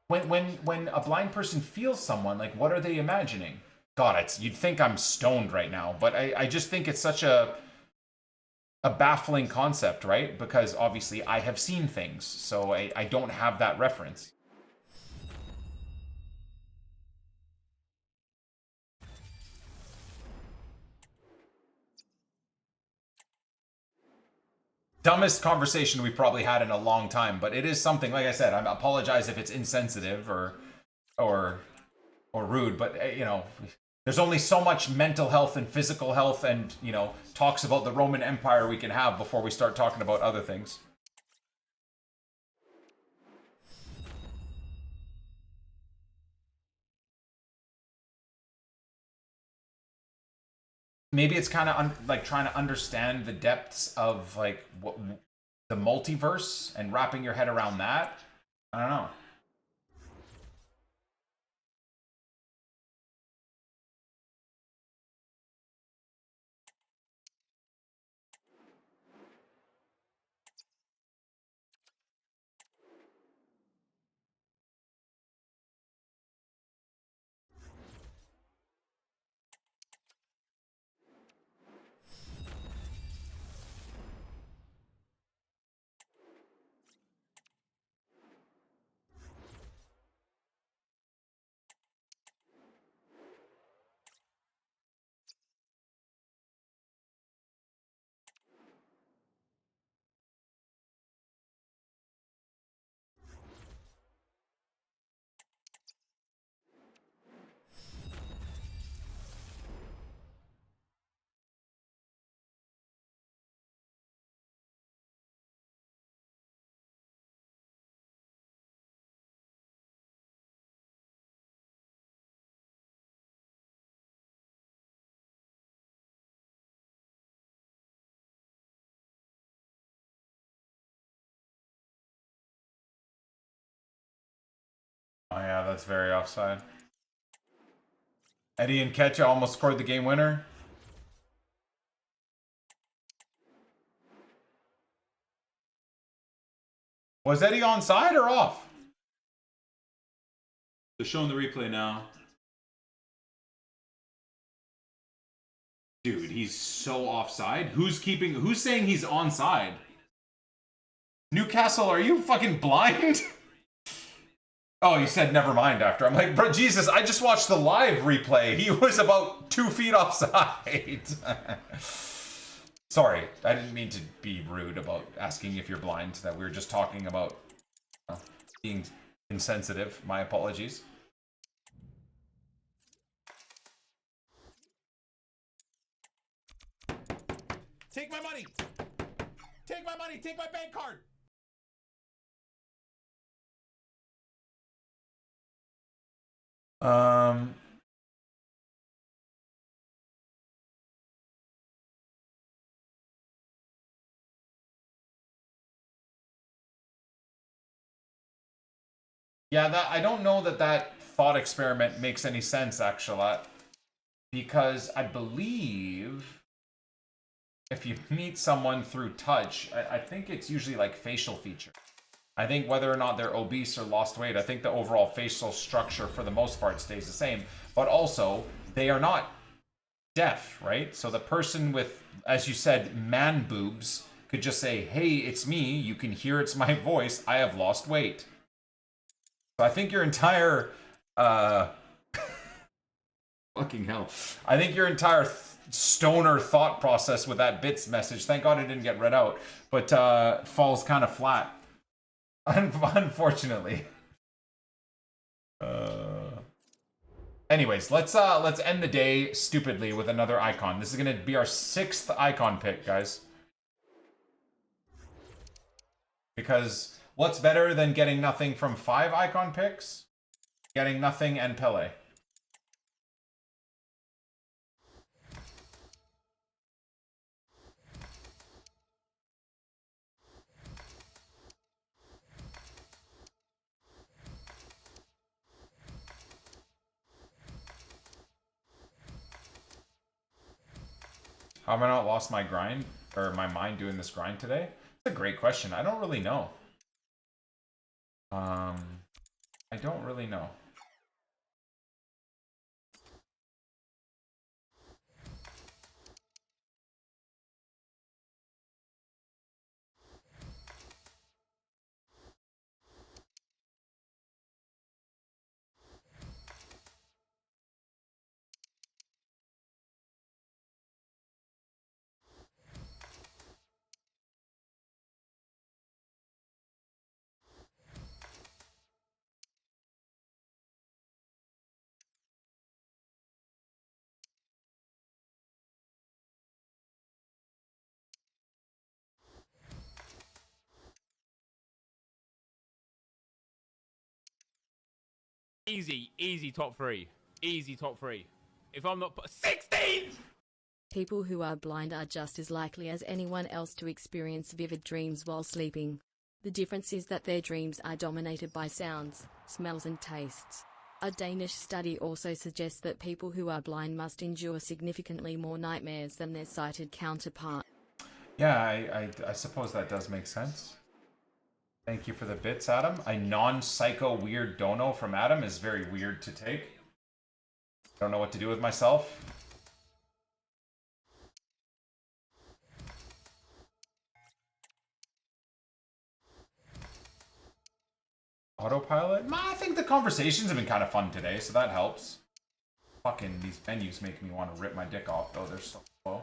When a blind person feels someone, like, what are they imagining? God, you'd think I'm stoned right now, but I just think it's such a baffling concept, right? Because obviously I have seen things, so I don't have that reference. Dumbest conversation we've probably had in a long time, but it is something. Like I said, I apologize if it's insensitive or rude, but you know, there's only so much mental health and physical health and, you know, talks about the Roman Empire we can have before we start talking about other things. Maybe it's kind of like trying to understand the depths of like the multiverse and wrapping your head around that. I don't know. Oh yeah, that's very offside. Eddie and Ketcha almost scored the game winner. Was Eddie onside or off? They're showing the replay now. Dude, he's so offside. Who's saying he's onside? Newcastle, are you fucking blind? Oh, you said never mind after. I'm like, bro, Jesus, I just watched the live replay. He was about 2 feet offside. Sorry, I didn't mean to be rude about asking if you're blind. That we were just talking about being insensitive. My apologies. Take my money! Take my money! Take my bank card! Yeah, I don't know that thought experiment makes any sense, actually, because I believe if you meet someone through touch, I think it's usually like facial feature. I think whether or not they're obese or lost weight, I think the overall facial structure for the most part stays the same. But also, they are not deaf, right? So the person with, as you said, man boobs could just say, hey, it's me. You can hear it's my voice. I have lost weight. So I think your entire... fucking hell. I think your entire stoner thought process with that bits message, thank God it didn't get read out, but falls kind of flat. Unfortunately. Anyways, let's end the day stupidly with another icon. This is gonna be our 6th icon pick, guys. Because what's better than getting nothing from 5 icon picks? Getting nothing and Pele. How have I not lost my grind, or my mind doing this grind today? That's a great question. I don't really know. I don't really know. Easy top 3. Easy top 3. If I'm not 16. People who are blind are just as likely as anyone else to experience vivid dreams while sleeping. The difference is that their dreams are dominated by sounds, smells and tastes. A Danish study also suggests that people who are blind must endure significantly more nightmares than their sighted counterpart. Yeah, I suppose that does make sense. Thank you for the bits, Adam. A non-psycho weird dono from Adam is very weird to take. I don't know what to do with myself. Autopilot? I think the conversations have been kind of fun today, so that helps. Fucking these menus make me want to rip my dick off, though. They're so slow.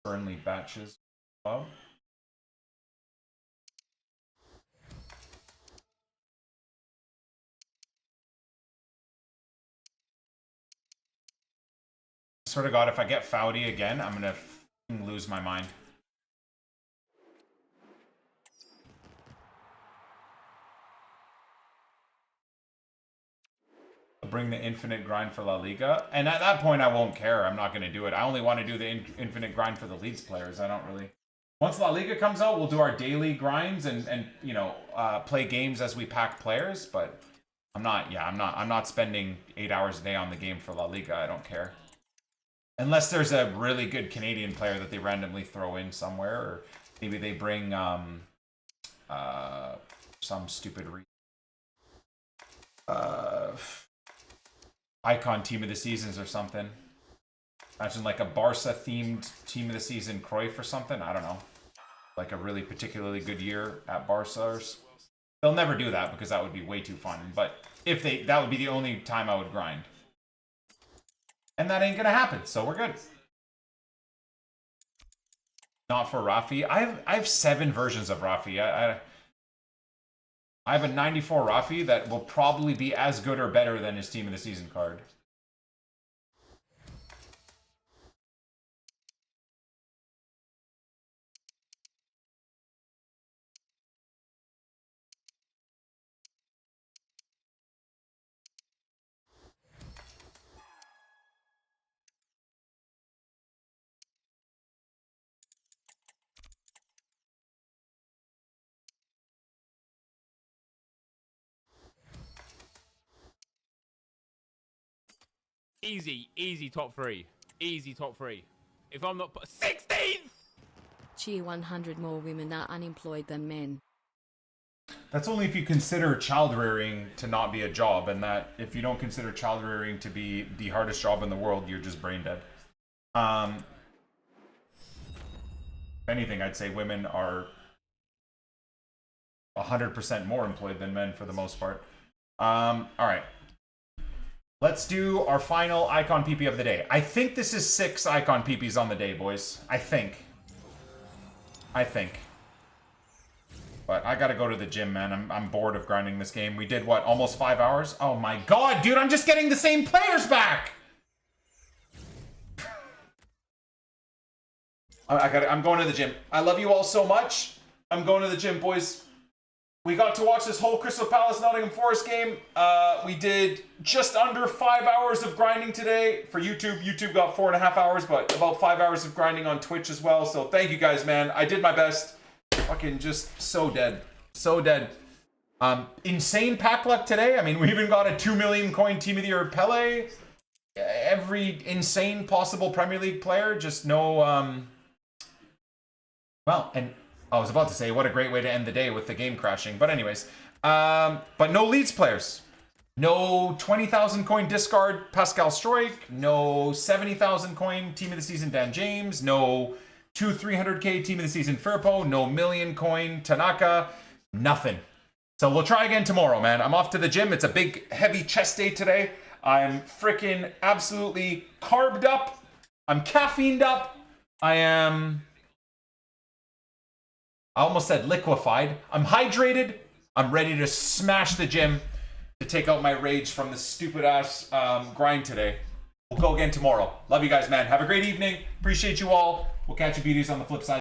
Burnley batches. Oh. Swear to God, if I get Foudy again, I'm gonna lose my mind. Bring the infinite grind for La Liga, and at that point I won't care. I'm not going to do it. I only want to do the infinite grind for the Leeds players. I don't really. Once La Liga comes out, we'll do our daily grinds and you know, play games as we pack players. But I'm not spending 8 hours a day on the game for La Liga. I don't care, unless there's a really good Canadian player that they randomly throw in somewhere, or maybe they bring some stupid icon team of the seasons or something. Imagine like a Barca themed team of the season Cruyff or something. I don't know. Like a really particularly good year at Barca. They'll never do that because that would be way too fun. But if they, that would be the only time I would grind. And that ain't gonna happen, so we're good. Not for Rafi. I have 7 versions of Rafi. I have a 94 Rafi that will probably be as good or better than his team of the season card. Easy top 3. Easy top 3. If I'm not 16th. Cheer 100 more women are unemployed than men. That's only if you consider child rearing to not be a job, and that if you don't consider child rearing to be the hardest job in the world, you're just brain dead. If anything, I'd say women are 100% more employed than men for the most part. All right. Let's do our final icon PP of the day. I think this is 6 icon PPs on the day, boys. I think. But I gotta go to the gym, man. I'm bored of grinding this game. We did, what, almost 5 hours? Oh my god, dude, I'm just getting the same players back! I'm going to the gym. I love you all so much. I'm going to the gym, boys. We got to watch this whole Crystal Palace Nottingham Forest game. We did just under 5 hours of grinding today for YouTube. YouTube got 4.5 hours, but about 5 hours of grinding on Twitch as well. So thank you guys, man. I did my best. Fucking just so dead. So dead. Insane pack luck today. I mean, we even got a 2 million coin team of the year Pele. Every insane possible Premier League player. Just no... Well, and... I was about to say, what a great way to end the day with the game crashing. But anyways, but no Leeds players. No 20,000 coin discard Pascal Stroik. No 70,000 coin team of the season Dan James. No 300k team of the season Firpo. No million coin Tanaka. Nothing. So we'll try again tomorrow, man. I'm off to the gym. It's a big, heavy chest day today. I'm freaking absolutely carbed up. I'm caffeined up. I almost said liquefied. I'm hydrated. I'm ready to smash the gym to take out my rage from the stupid ass grind today. We'll go again tomorrow. Love you guys, man. Have a great evening. Appreciate you all. We'll catch you beauties on the flip side.